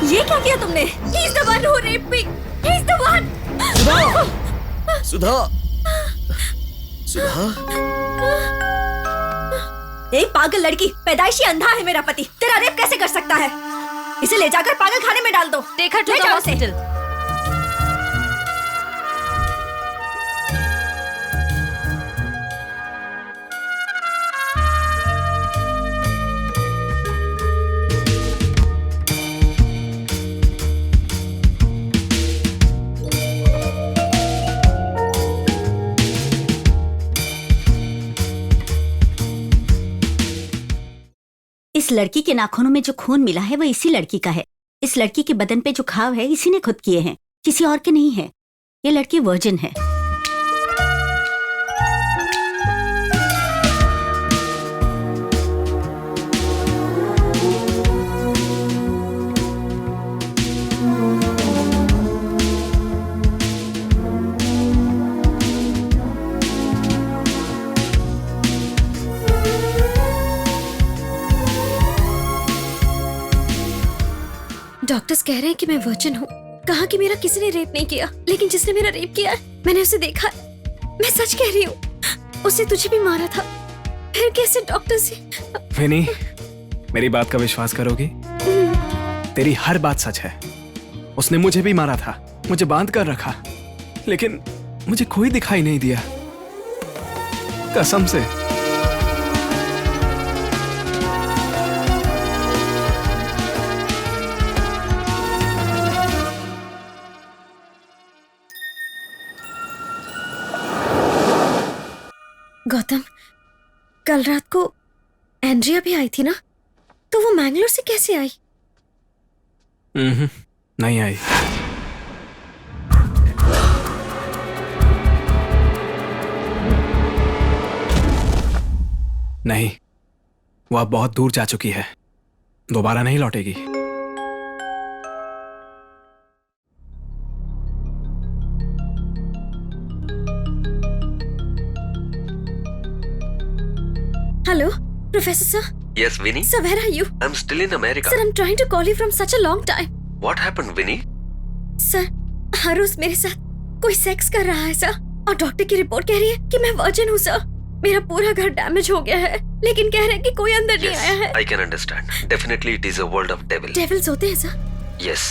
ये क्या किया तुमने? He's the one who raped me. He's the one. सुधा, सुधा, एक पागल लड़की, पैदाइशी अंधा है मेरा पति, तेरा रेप कैसे कर सकता है? इसे ले जाकर पागल खाने में डाल दो। Take her to the hospital. इस लड़की के नाखूनों में जो खून मिला है वो इसी लड़की का है। इस लड़की के बदन पे जो घाव है इसी ने खुद किए हैं, किसी और के नहीं है। ये लड़की वर्जिन है। डॉक्टर्स कह रहे हैं कि मैं वर्जिन हूँ। कहा कि मेरा किसी ने रेप नहीं किया, लेकिन जिसने मेरा रेप किया मैंने उसे देखा। मैं सच कह रही हूँ, उसने तुझे भी मारा था। फिर कैसे डॉक्टर से? विनी, मेरी बात का विश्वास करोगी? तेरी हर बात सच है। उसने मुझे भी मारा था, मुझे बांध कर रखा, लेकिन मुझे कोई दिखाई नहीं दिया, कसम से। गौतम, कल रात को एंड्रिया भी आई थी ना, तो वो मैंगलोर से कैसे आई? नहीं आई। नहीं, वो अब बहुत दूर जा चुकी है, दोबारा नहीं लौटेगी। Hello professor sir. Yes, Vinny. Sir, where are you? I'm still in America. Sir, I'm trying to call you from such a long time. What happened, Vinny? सर, हर रोज मेरे साथ कोई सेक्स कर रहा है सर, और डॉक्टर की रिपोर्ट कह रही है कि मैं वर्जिन हूँ सर। मेरा पूरा घर डैमेज हो गया है, लेकिन कह रहे हैं कि कोई अंदर नहीं आया है। I can understand. Definitely, it is a world of devil. Devils होते हैं सर? Yes.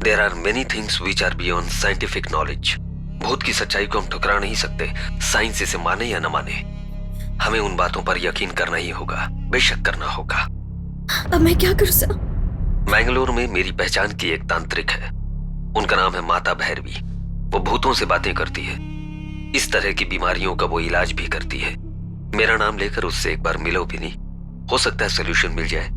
There are many things which are beyond scientific knowledge. भूत की सच्चाई को हम ठुकरा नहीं सकते, साइंस इसे माने या न माने। हमें उन बातों पर यकीन करना ही होगा, बेशक करना होगा। अब मैं क्या करूं सर? मैंगलोर में मेरी पहचान की एक तांत्रिक है, उनका नाम है माता भैरवी। वो भूतों से बातें करती है, इस तरह की बीमारियों का वो इलाज भी करती है। मेरा नाम लेकर उससे एक बार मिलो भी नहीं, हो सकता है सोल्यूशन मिल जाए।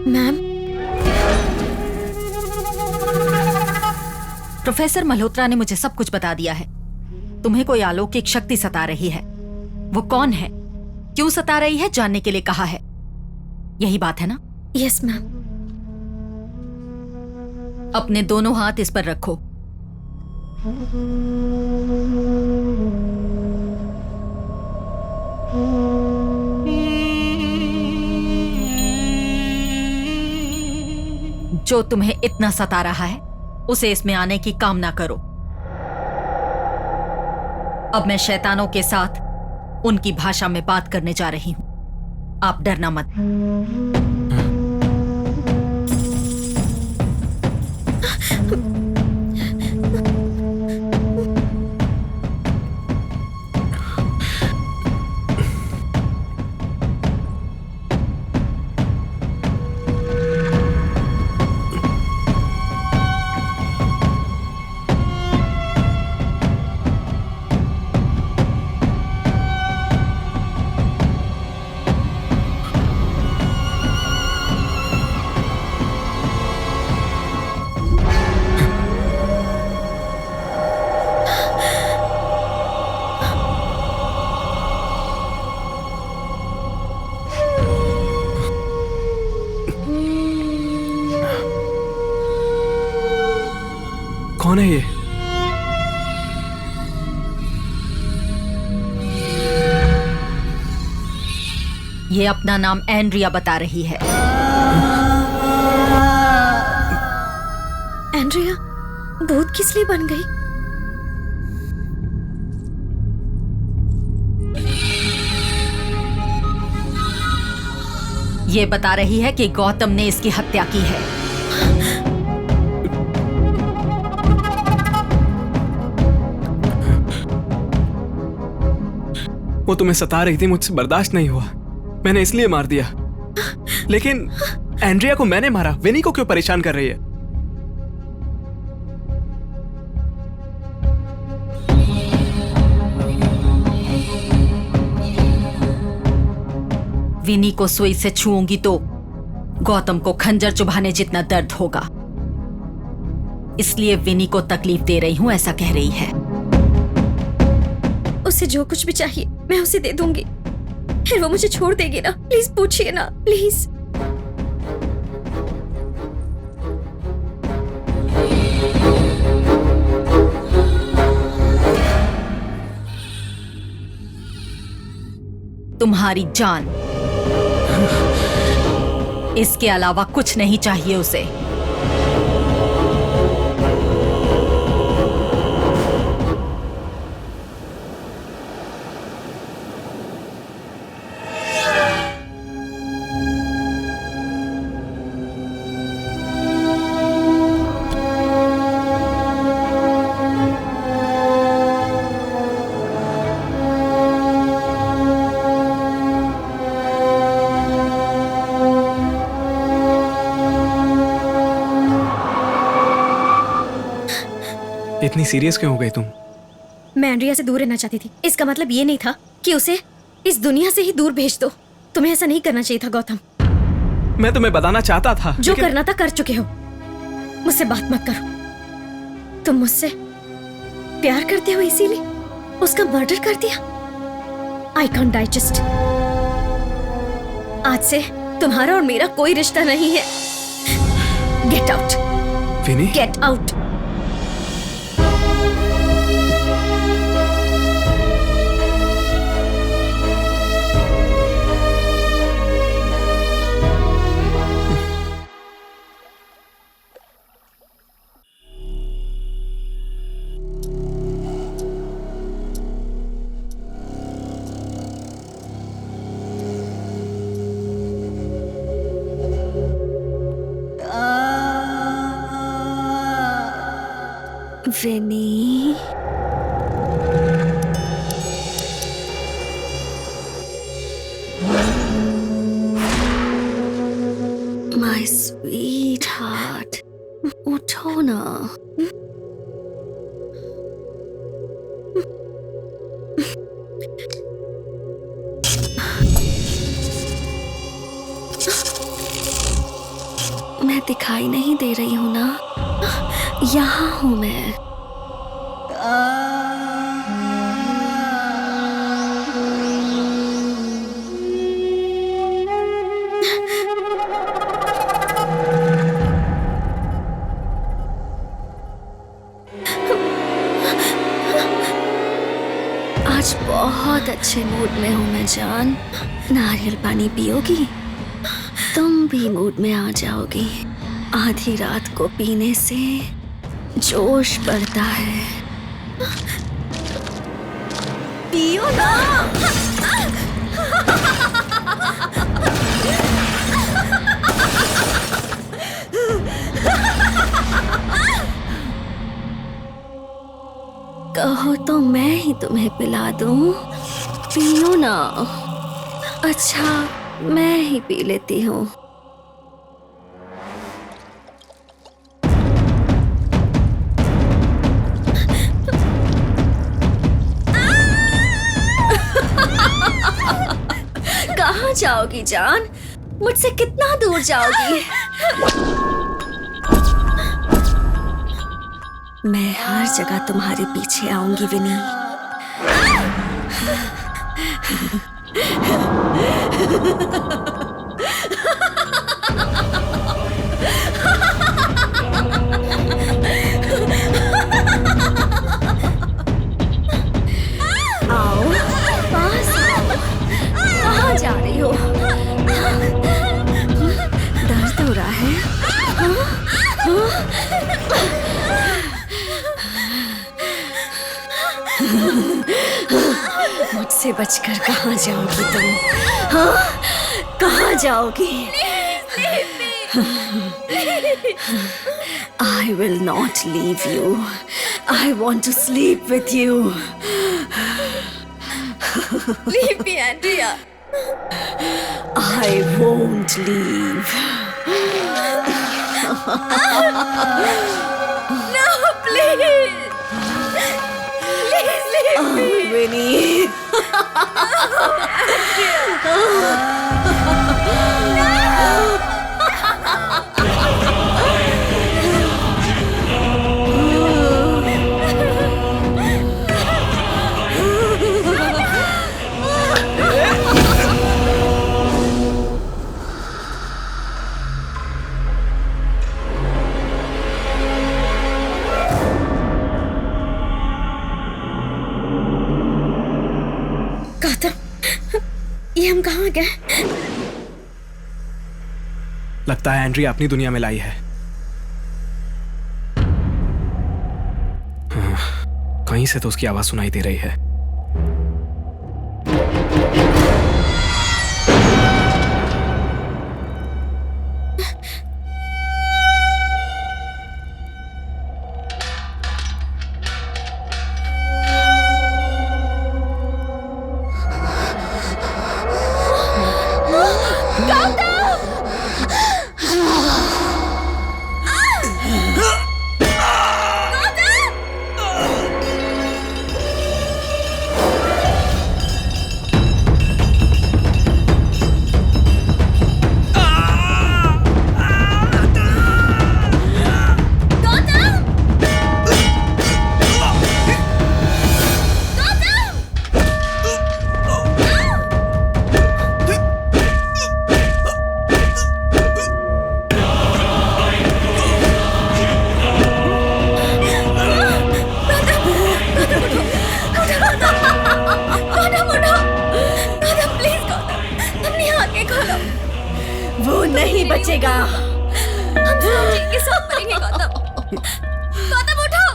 मैम, प्रोफेसर मल्होत्रा ने मुझे सब कुछ बता दिया है। तुम्हें कोई अलौकिक शक्ति सता रही है। वो कौन है, क्यों सता रही है, जानने के लिए कहा है। यही बात है ना? Yes ma'am. अपने दोनों हाथ इस पर रखो। जो तुम्हें इतना सता रहा है उसे इसमें आने की कामना करो। अब मैं शैतानों के साथ उनकी भाषा में बात करने जा रही हूं। आप डरना मत। कौन है ये? ये अपना नाम एंड्रिया बता रही है। एंड्रिया भूत किस लिए बन गई? ये बता रही है कि गौतम ने इसकी हत्या की है। वो तुम्हें सता रही थी, मुझसे बर्दाश्त नहीं हुआ, मैंने इसलिए मार दिया। लेकिन एंड्रिया को मैंने मारा, विनी को क्यों परेशान कर रही है? विनी को सुई से छूऊंगी तो गौतम को खंजर चुभाने जितना दर्द होगा, इसलिए विनी को तकलीफ दे रही हूं, ऐसा कह रही है। उसे जो कुछ भी चाहिए मैं उसे दे दूंगी, फिर वो मुझे छोड़ देगी ना? प्लीज पूछिए ना, प्लीज। तुम्हारी जान, इसके अलावा कुछ नहीं चाहिए उसे। इतनी सीरियस क्यों हो गई तुम? मैं एंड्रिया से दूर रहना चाहती थी। इसका मतलब ये नहीं था कि उसे इस दुनिया से ही दूर भेज दो। तुम्हें ऐसा नहीं करना चाहिए था गौतम। मैं तुम्हें बताना चाहता था जो लेकिन... करना था कर चुके हो। मुझसे बात मत करो। तुम मुझसे प्यार करते हो इसीलिए उसका मर्डर कर दिया। I can't digest. आज से तुम्हारा और मेरा कोई रिश्ता नहीं है। Get out Vinni, get out. Vinni, my sweetheart, उठो ना। मैं दिखाई नहीं दे रही हूँ ना? यहाँ हूँ मैं। आज बहुत अच्छे मूड में हूँ मैं जान। नारियल पानी पियोगी? तुम भी मूड में आ जाओगी। आधी रात को पीने से जोश बढ़ता है। पियो ना। कहो तो मैं ही तुम्हें पिला दूं। पियो ना। अच्छा, मैं ही पी लेती हूँ। कहाँ जाओगी जान? मुझसे कितना दूर जाओगी? मैं हर जगह तुम्हारे पीछे आऊंगी विनी। आओ, पास आओ। कहाँ जा रही हो? दर्द हो रहा है? मुझसे बचकर कहाँ जाओगी तुम? हाँ? कहाँ जाओगी? I will not leave you. I want to sleep with you. Leave me, Andrea. I won't leave. No, please. Please leave me. Winnie. ये हम कहाँ गए? लगता है एंड्रिया अपनी दुनिया में लाई है। कहीं से तो उसकी आवाज सुनाई दे रही है। बचेगा। हम सब के साथ मरेंगे गौतम। गौतम उठो।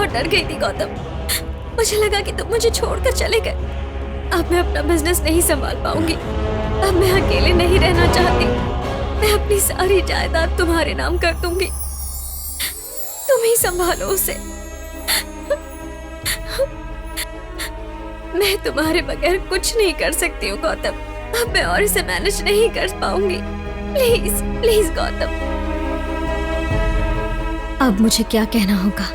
डर गई थी गौतम। मुझे लगा कि तुम मुझे छोड़कर चले गए। अब मैं अपना बिजनेस नहीं संभाल पाऊंगी। अब मैं अकेले नहीं रहना चाहती। मैं अपनी सारी जायदाद तुम्हारे नाम कर दूंगी। तुम ही संभालो उसे। मैं तुम्हारे बगैर कुछ नहीं कर सकती हूँ गौतम। अब मैं और इसे मैनेज नहीं कर पाऊंगी। Please please Gautam. अब मुझे क्या कहना होगा?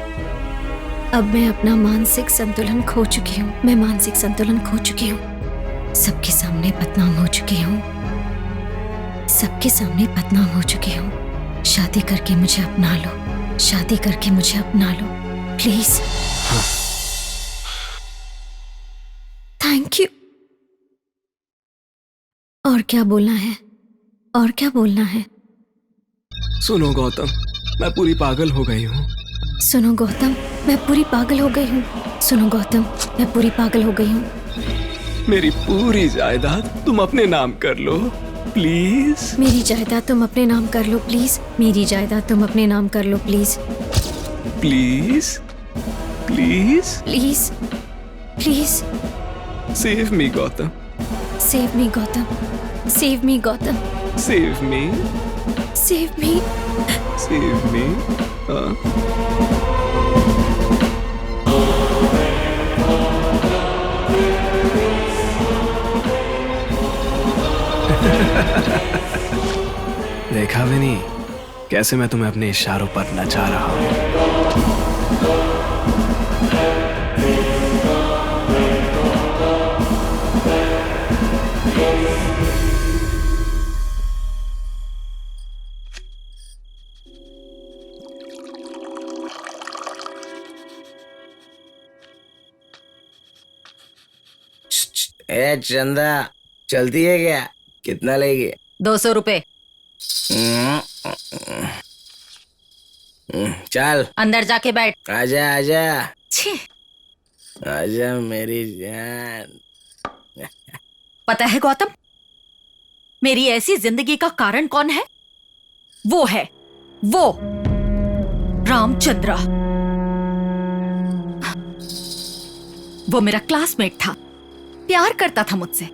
अब मैं अपना मानसिक संतुलन खो चुकी हूँ। मैं मानसिक संतुलन खो चुकी हूँ। सबके सामने बदनाम हो चुकी हूँ। सबके सामने बदनाम हो चुकी हूँ। शादी करके मुझे अपना लो। शादी करके मुझे अपना लो प्लीज। Thank you. और क्या बोलना है? और क्या बोलना है? सुनो गौतम, मैं पूरी पागल हो गई हूँ। सुनो गौतम, मैं पूरी पागल हो गई हूँ। सुनो गौतम, मैं पूरी पागल हो गई हूँ। मेरी पूरी जायदाद तुम अपने नाम कर लो प्लीज। मेरी जायदाद तुम अपने नाम कर लो प्लीज। मेरी जायदाद तुम अपने नाम कर लो please. Please please please please. Save me Gautam. Save me Gautam. Save me Gautam. Save me. Save me. Save me. देखा भी नहीं कैसे मैं तुम्हें अपने इशारों पर नचा रहा हूँ। ए चंदा, चलती है क्या? कितना लेगी? 200 रुपए। चल अंदर जाके बैठ। आजा आजा छी। आजा मेरी जान। पता है गौतम, मेरी ऐसी जिंदगी का कारण कौन है? वो है वो रामचंद्र। वो मेरा क्लासमेट था, प्यार करता था मुझसे,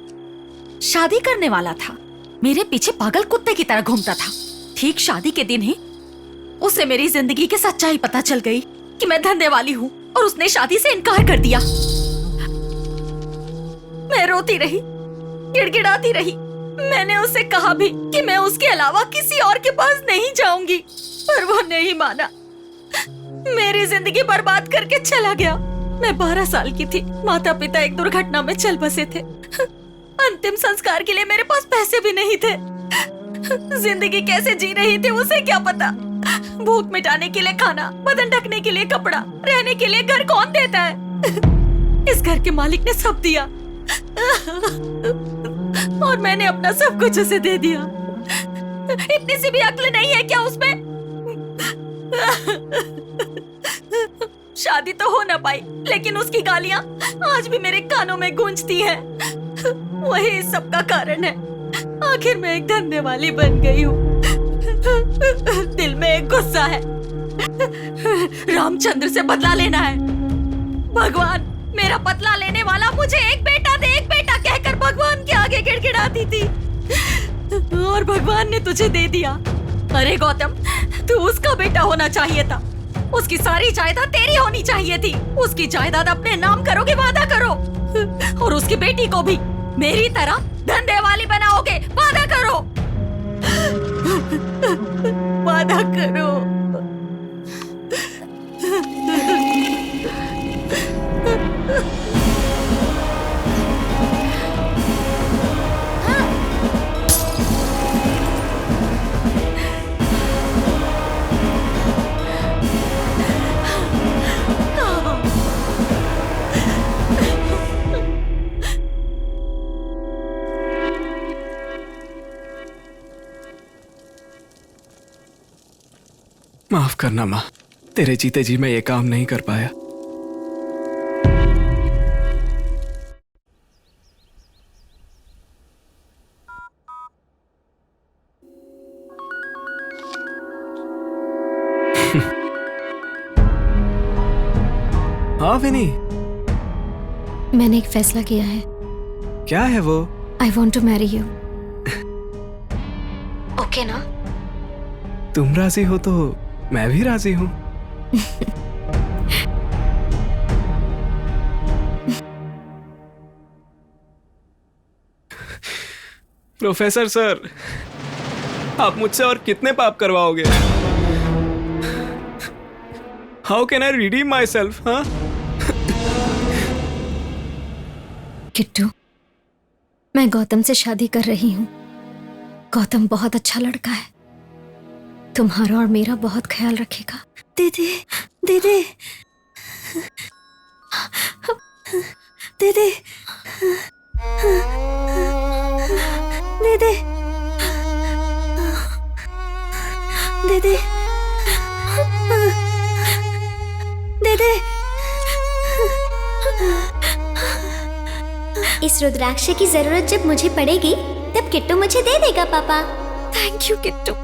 शादी करने वाला था, मेरे पीछे पागल कुत्ते की तरह घूमता था। ठीक शादी के दिन ही उसे मेरी जिंदगी की सच्चाई पता चल गई कि मैं धंधे वाली हूँ और उसने शादी से इनकार कर दिया। मैं रोती रही, गिड़गिड़ाती रही। मैंने उससे कहा भी कि मैं उसके अलावा किसी और के पास नहीं जाऊंगी, पर वो नहीं माना। मेरी जिंदगी बर्बाद करके चला गया। मैं 12 साल की थी। माता पिता एक दुर्घटना में चल बसे थे। अंतिम संस्कार के लिए मेरे पास पैसे भी नहीं थे। जिंदगी कैसे जी रही थी उसे क्या पता। भूख मिटाने के लिए खाना, बदन ढकने के लिए कपड़ा, रहने के लिए घर कौन देता है? इस घर के मालिक ने सब दिया और मैंने अपना सब कुछ उसे दे दिया। इतनी सी भी अक्ल नहीं है क्या उसमें? शादी तो हो ना पाई, लेकिन उसकी गालियां आज भी मेरे कानों में गूंजती हैं। वही इस सब का कारण है। आखिर मैं एक धंधे वाली बन गई हूँ। दिल में एक गुस्सा है, रामचंद्र से बदला लेना है। भगवान, मेरा बदला लेने वाला मुझे एक बेटा दे, एक बेटा कहकर भगवान के आगे गिड़गिड़ाती थी और भगवान ने तुझे दे दिया। अरे गौतम, तू उसका बेटा होना चाहिए था। उसकी सारी जायदाद तेरी होनी चाहिए थी। उसकी जायदाद अपने नाम करोगे, वादा करो। और उसकी बेटी को भी मेरी तरह धंधे वाली बनाओगे, वादा करो। वादा करो। माफ करना माँ, तेरे जीते जी मैं ये काम नहीं कर पाया। हाँ विनी, मैंने एक फैसला किया है। क्या है वो? I want to marry you. Okay ना? तुम राजी हो तो मैं भी राजी हूँ। प्रोफेसर सर, आप मुझसे और कितने पाप करवाओगे? How can I redeem my self? हाँ किट्टू, मैं गौतम से शादी कर रही हूँ। गौतम बहुत अच्छा लड़का है, तुम्हारा और मेरा बहुत ख्याल रखेगा। दीदी दीदी दीदी दीदी दीदी दीदी। इस रुद्राक्ष की जरूरत जब मुझे पड़ेगी तब किट्टू मुझे दे देगा पापा। Thank you Kittu.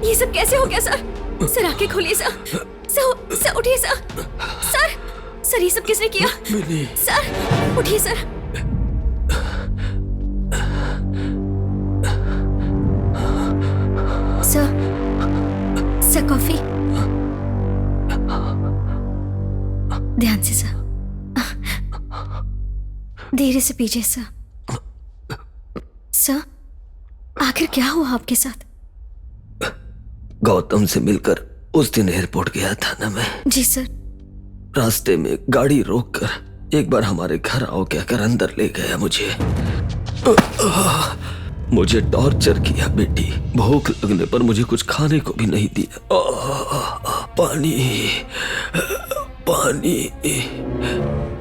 ये सब कैसे हो गया सर? सर आंखें खोलिए सर। सर उठिए सर। सर ये सब किसने किया? सर उठिए सर। Sir coffee. ध्यान से सर, धीरे से पीजिए सर। सर आखिर क्या हुआ आपके साथ? गौतम से मिलकर उस दिन एयरपोर्ट गया था ना मैं। जी सर। रास्ते में गाड़ी रोककर एक बार हमारे घर आओ कहकर अंदर ले गया मुझे। मुझे टॉर्चर किया बेटी। भूख लगने पर मुझे कुछ खाने को भी नहीं दिया। पानी पानी।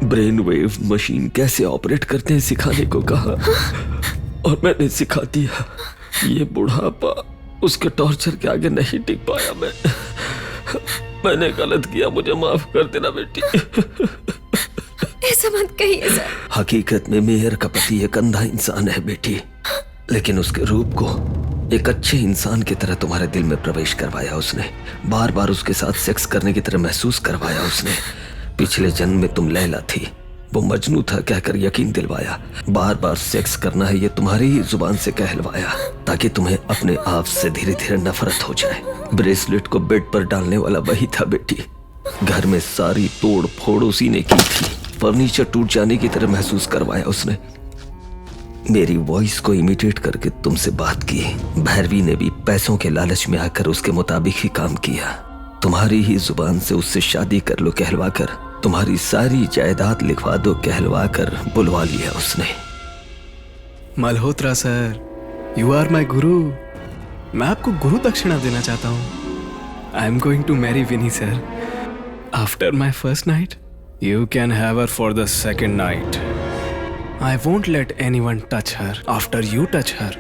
ब्रेन वेव मशीन कैसे ऑपरेट करते हैं सिखाने को कहा और मैंने सिखा दिया। ये बुढ़ापा उसके टॉर्चर के आगे नहीं टिक पाया। मैंने गलत किया, मुझे माफ कर देना बेटी। ऐसा मत कहिए सर। हकीकत में मेयर का पति एक अंधा इंसान है बेटी, लेकिन उसके रूप को एक अच्छे इंसान की तरह तुम्हारे दिल में प्रवेश करवाया उसने। बार बार उसके साथ सेक्स करने की तरह महसूस करवाया उसने। पिछले जन्म में तुम लैला थी, वो मजनू था कहकर यकीन दिलवाया। बार बार सेक्स करना है ये तुम्हारी ही जुबान से कहलवाया ताकि तुम्हें अपने आप से धीरे धीरे नफरत हो जाए। ब्रेसलेट को बेड पर डालने वाला वही था बेटी। घर में सारी तोड़ फोड़ उसी ने की थी। फर्नीचर टूट जाने की तरह महसूस करवाया उसने। मेरी वॉइस को इमिटेट करके तुमसे बात की। भैरवी ने भी पैसों के लालच में आकर उसके मुताबिक ही काम किया। तुम्हारी ही जुबान से उससे शादी कर लो कहलवा कर तुम्हारी सारी जायदाद लिखवा दो कहलवा कर बुलवा लिया उसने। Malhotra sir, you are my guru. मैं आपको गुरु दक्षिणा देना चाहता हूँ। I am going to marry Vinni sir. After my first night you can have her for the second night. I won't let anyone touch her. After you touch her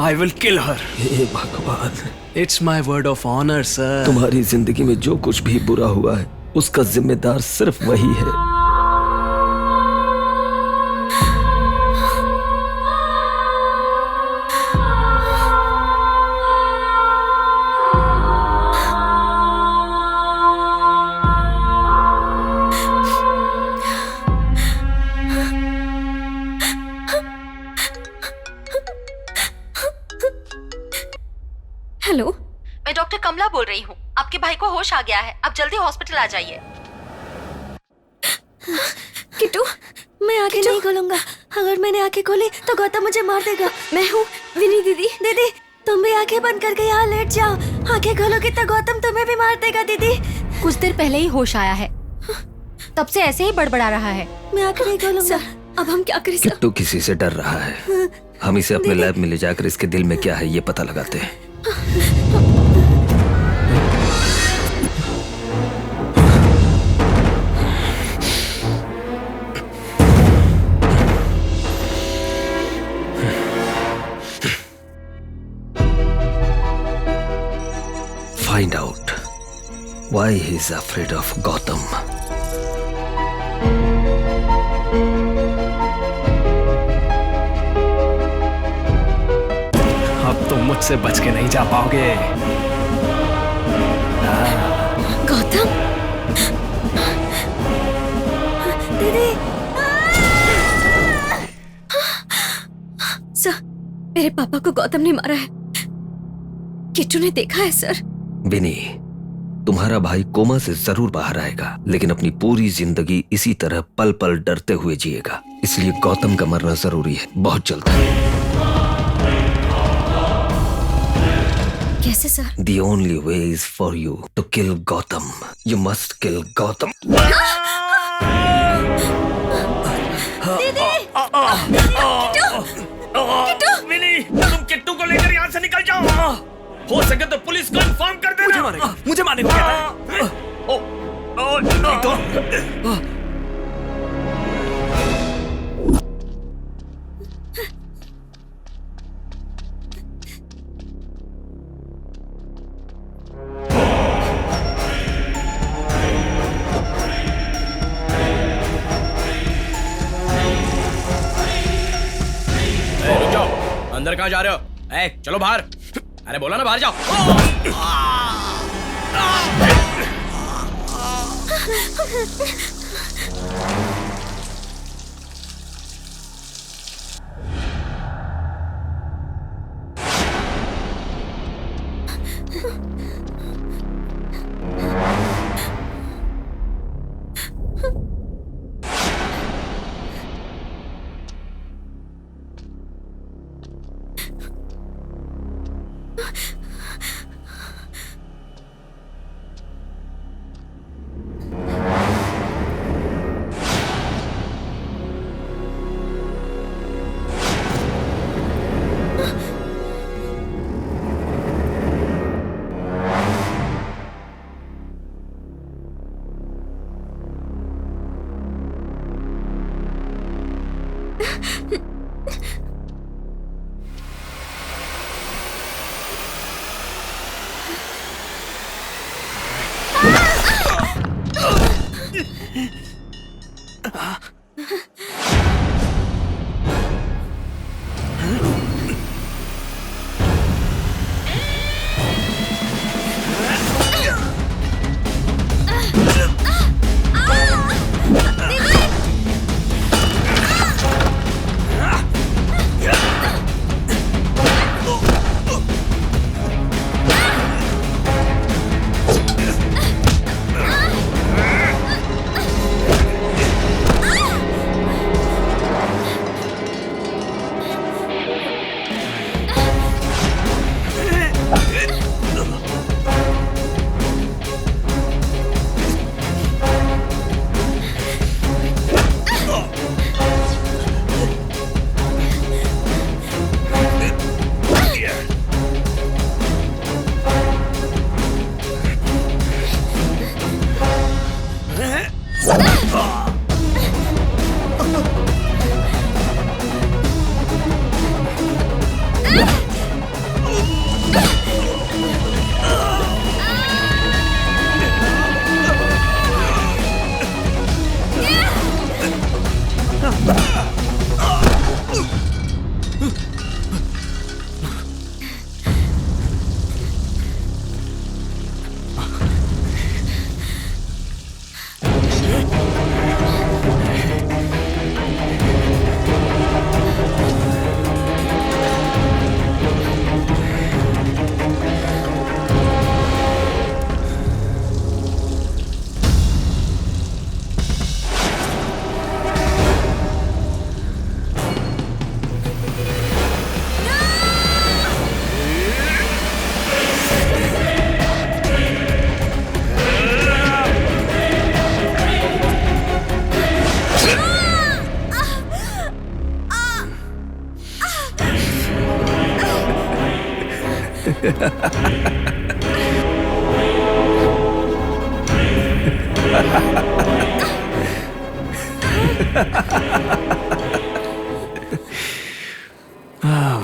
I will kill her. हे भगवान, it's my word of honour sir. तुम्हारी जिंदगी में जो कुछ भी बुरा हुआ है उसका जिम्मेदार सिर्फ वही है। हेलो, मैं डॉक्टर कमला बोल रही हूँ। आपके भाई को होश आ गया है, आप जल्दी हॉस्पिटल आ जाइए। किट्टू, मैं आंखें नहीं खोलूंगा। अगर मैंने आंखें खोली तो गौतम मुझे मार देगा। मैं हूँ विनी दीदी। दीदी, तुम भी आंखें बंद करके यहाँ लेट जाओ। आंखें खोलोगे तो गौतम तुम्हें भी मार देगा। दीदी, कुछ देर पहले ही होश आया है, तब से ऐसे ही बड़बड़ा रहा है। मैं आंखें नहीं खोलूंगा। अब हम क्या करें सर? किट्टू किसी से डर रहा है। हम इसे अपने लैब में ले जाकर इसके दिल में क्या है ये पता लगाते हैं। Find out why he's afraid of Gotham. अब तुम मुझसे बच के नहीं जा पाओगे। गौतम, दीदी। सर, मेरे पापा को गौतम ने मारा है। किट्टू ने देखा है सर। विनी, तुम्हारा भाई कोमा से जरूर बाहर आएगा, लेकिन अपनी पूरी जिंदगी इसी तरह पल पल डरते हुए जिएगा। इसलिए गौतम का मरना जरूरी है, बहुत जल्द। कैसे sir? The only way is for you to kill Gotham. You must kill Gotham. विनी, तुम किट्टू को लेकर यहाँ से निकल जाओ। हो सके तो पुलिस को इन्फॉर्म कर देना। मुझे मारने को कहता है। रुक जाओ, अंदर कहाँ जा रहे हो? चलो बाहर। अरे बोला ना बाहर जाओ।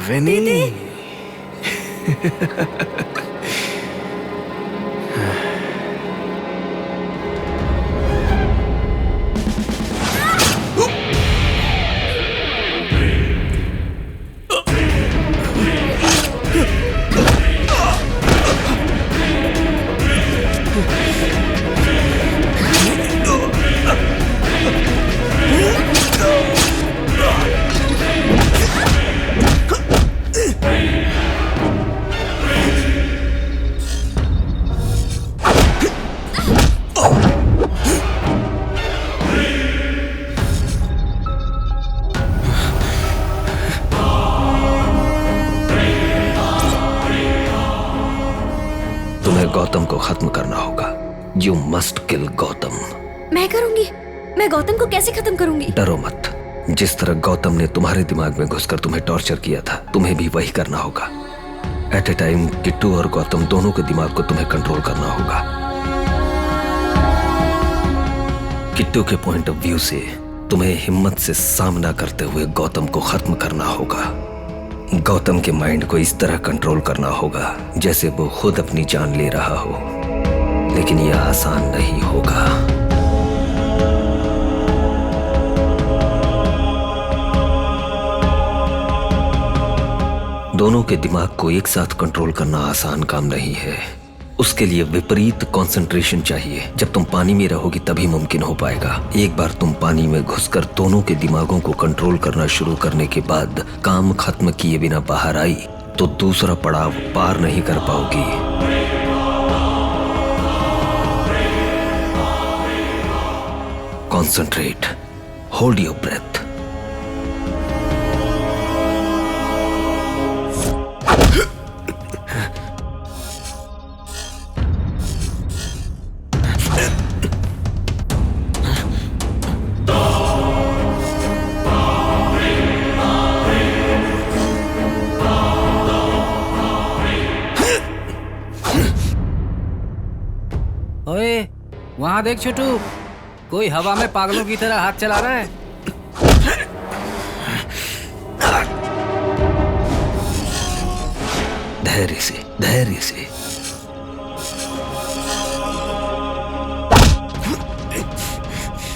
विनी। गौतम को खत्म करना होगा। यू मस्ट किल गौतम। मैं करूंगी। मैं गौतम को कैसे खत्म करूंगी? डरो मत। जिस तरह गौतम ने तुम्हारे दिमाग में घुसकर तुम्हें टॉर्चर किया था, तुम्हें भी वही करना होगा। एट ए टाइम किट्टू और गौतम दोनों के दिमाग को तुम्हें कंट्रोल करना होगा। किट्टू के पॉइंट ऑफ व्यू से तुम्हें हिम्मत से सामना करते हुए गौतम को खत्म करना होगा। गौतम के माइंड को इस तरह कंट्रोल करना होगा जैसे वो खुद अपनी जान ले रहा हो, लेकिन यह आसान नहीं होगा। दोनों के दिमाग को एक साथ कंट्रोल करना आसान काम नहीं है। उसके लिए विपरीत कंसंट्रेशन चाहिए। जब तुम पानी में रहोगी तभी मुमकिन हो पाएगा। एक बार तुम पानी में घुसकर दोनों के दिमागों को कंट्रोल करना शुरू करने के बाद काम खत्म किए बिना बाहर आई तो दूसरा पड़ाव पार नहीं कर पाओगी। Concentrate, hold your breath. वहां देख छोटू, कोई हवा में पागलों की तरह हाथ चला रहा है। धैर्य से, धैर्य से।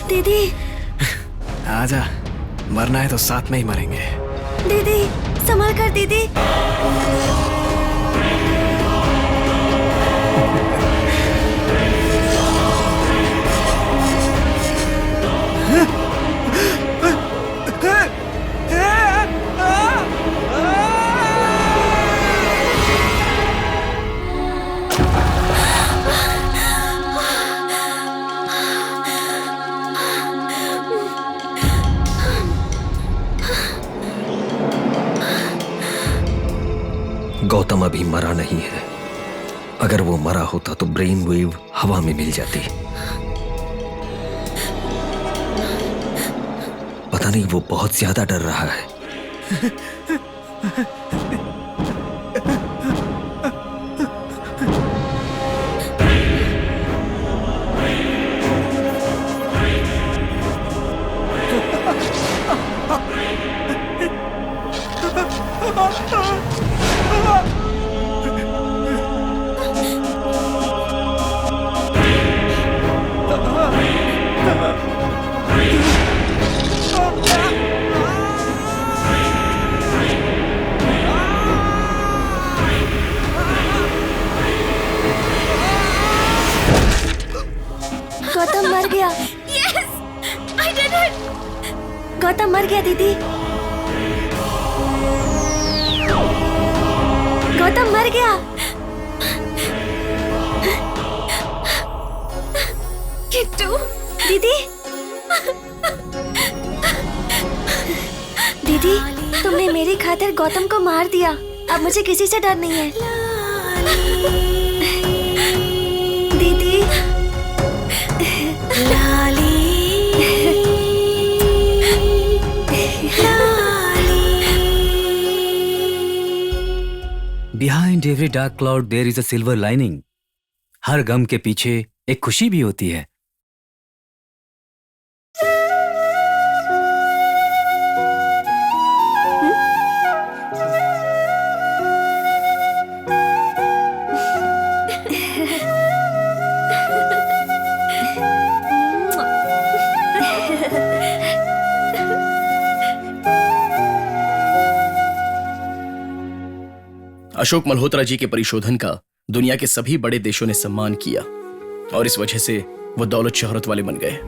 दीदी आजा, मरना है तो साथ में ही मरेंगे। दीदी संभल कर दीदी। गौतम अभी मरा नहीं है। अगर वो मरा होता तो ब्रेन वेव हवा में मिल जाती। पता नहीं वो बहुत ज्यादा डर रहा है। गौतम मर गया। Yes, I did it. Gautam मर गया दीदी। गौतम मर गया। किट्टू, दीदी दीदी तुमने मेरी खातिर गौतम को मार दिया। अब मुझे किसी से डर नहीं है। Didi behind every dark cloud there is a silver lining. हर गम के पीछे एक खुशी भी होती है। अशोक मल्होत्रा जी के परिशोधन का दुनिया के सभी बड़े देशों ने सम्मान किया और इस वजह से वो दौलत शोहरत वाले बन गए।